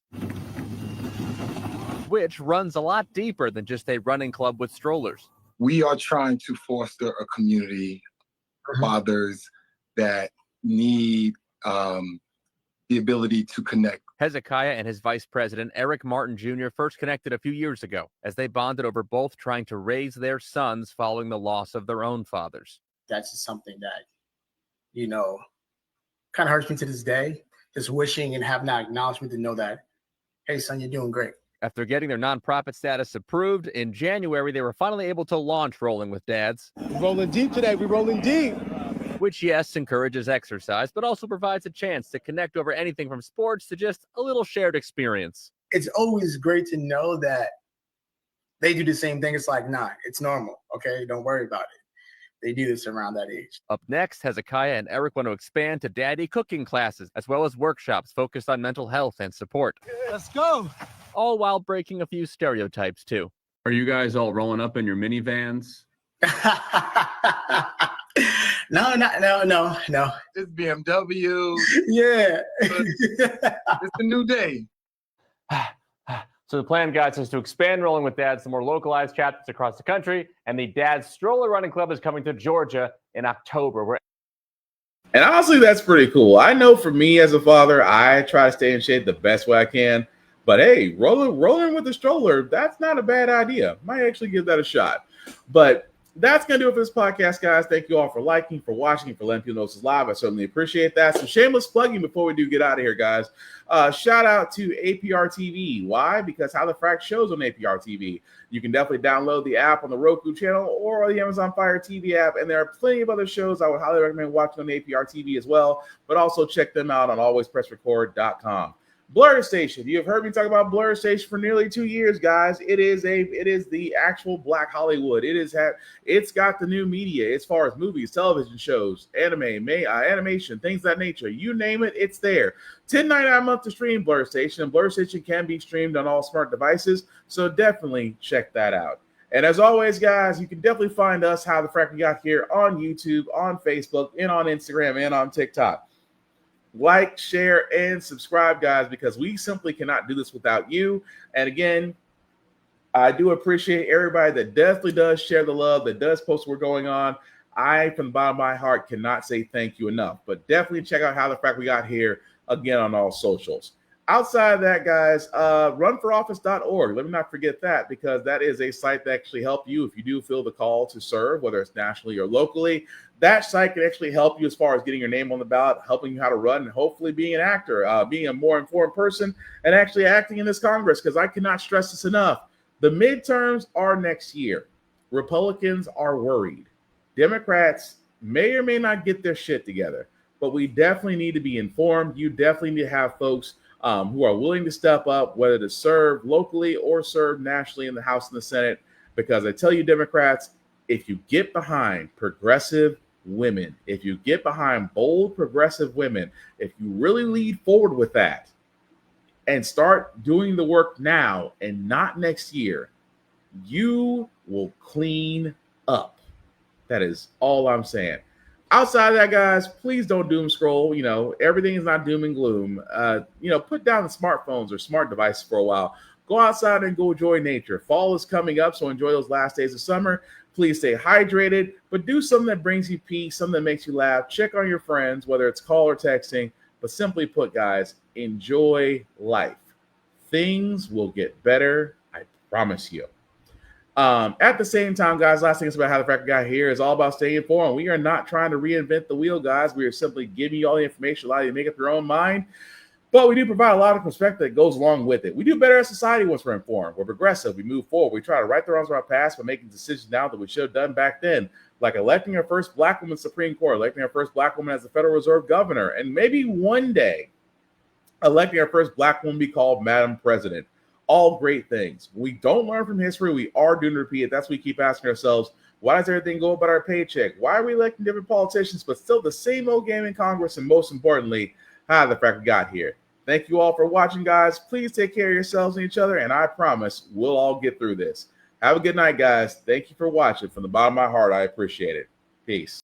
which runs a lot deeper than just a running club with strollers. We are trying to foster a community of fathers that need the ability to connect. Hezekiah and his vice president, Eric Martin Jr., first connected a few years ago as they bonded over both trying to raise their sons following the loss of their own fathers. That's just something that, kind of hurts me to this day. Just wishing and having that acknowledgement to know that, hey, son, you're doing great. After getting their nonprofit status approved, in January, they were finally able to launch Rolling with Dads. We're rolling deep today. We're rolling deep. Which, yes, encourages exercise, but also provides a chance to connect over anything from sports to just a little shared experience. It's always great to know that they do the same thing. It's like, nah, it's normal, okay? Don't worry about it. They do this around that age. Up next, Hezekiah and Eric want to expand to daddy cooking classes, as well as workshops focused on mental health and support. Let's go. All while breaking a few stereotypes, too. Are you guys all rolling up in your minivans No. It's BMW. Yeah. It's a new day. So the plan, guys, is to expand Rolling with Dads to more localized chapters across the country, and the Dad's Stroller Running Club is coming to Georgia in October. And honestly, that's pretty cool. I know for me as a father, I try to stay in shape the best way I can. But hey, rolling with a stroller, that's not a bad idea. Might actually give that a shot. But that's going to do it for this podcast, guys. Thank you all for liking, for watching, for letting people know this is live. I certainly appreciate that. Some shameless plugging before we do get out of here, guys. Shout out to APR TV. Why? Because How the Frack shows on APR TV. You can definitely download the app on the Roku channel or the Amazon Fire TV app. And there are plenty of other shows I would highly recommend watching on APR TV as well. But also check them out on alwayspressrecord.com. Blur Station. You have heard me talk about Blur Station for nearly 2 years, guys. It is the actual Black Hollywood. It's got the new media as far as movies, television shows, animation, things of that nature. You name it, it's there. $10.99 a month to stream Blur Station. And Blur Station can be streamed on all smart devices, so definitely check that out. And as always, guys, you can definitely find us, How the Frack We Got Here, on YouTube, on Facebook, and on Instagram, and on TikTok. Like, share, and subscribe, guys, because we simply cannot do this without you. And again, I do appreciate everybody that definitely does share the love, that does post what's going on. I, from the bottom of my heart, cannot say thank you enough. But definitely check out How the Frack We Got Here, again, on all socials. Outside of that, guys, runforoffice.org. Let me not forget that, because that is a site that actually helps you if you do feel the call to serve, whether it's nationally or locally. That site can actually help you as far as getting your name on the ballot, helping you how to run, and hopefully being an actor, being a more informed person, and actually acting in this Congress, because I cannot stress this enough. The midterms are next year. Republicans are worried. Democrats may or may not get their shit together, but we definitely need to be informed. You definitely need to have folks who are willing to step up, whether to serve locally or serve nationally in the House and the Senate, because I tell you, Democrats, if you get behind progressive women, if you get behind bold progressive women, if you really lead forward with that and start doing the work now and not next year, you will clean up. That is all I'm saying. Outside of that, guys, please don't doom scroll. Everything is not doom and gloom. Put down the smartphones or smart devices for a while. Go outside and go enjoy nature. Fall is coming up, so enjoy those last days of summer. Please stay hydrated, but do something that brings you peace, something that makes you laugh. Check on your friends, whether it's call or texting. But simply put, guys, enjoy life. Things will get better, I promise you. At the same time, guys, last thing about How the Frack We Got Here is all about staying informed. We are not trying to reinvent the wheel, guys. We are simply giving you all the information, allow you to make up your own mind. But we do provide a lot of perspective that goes along with it. We do better as society once we're informed. We're progressive. We move forward. We try to right the wrongs of our past by making decisions now that we should have done back then, like electing our first Black woman Supreme Court, electing our first Black woman as the Federal Reserve Governor, and maybe one day electing our first Black woman be called Madam President. All great things. We don't learn from history. We are doomed to repeat it. That's what we keep asking ourselves. Why does everything go about our paycheck? Why are we electing different politicians, but still the same old game in Congress? And most importantly, How the Frack We Got Here. Thank you all for watching, guys. Please take care of yourselves and each other, and I promise we'll all get through this. Have a good night, guys. Thank you for watching. From the bottom of my heart, I appreciate it. Peace.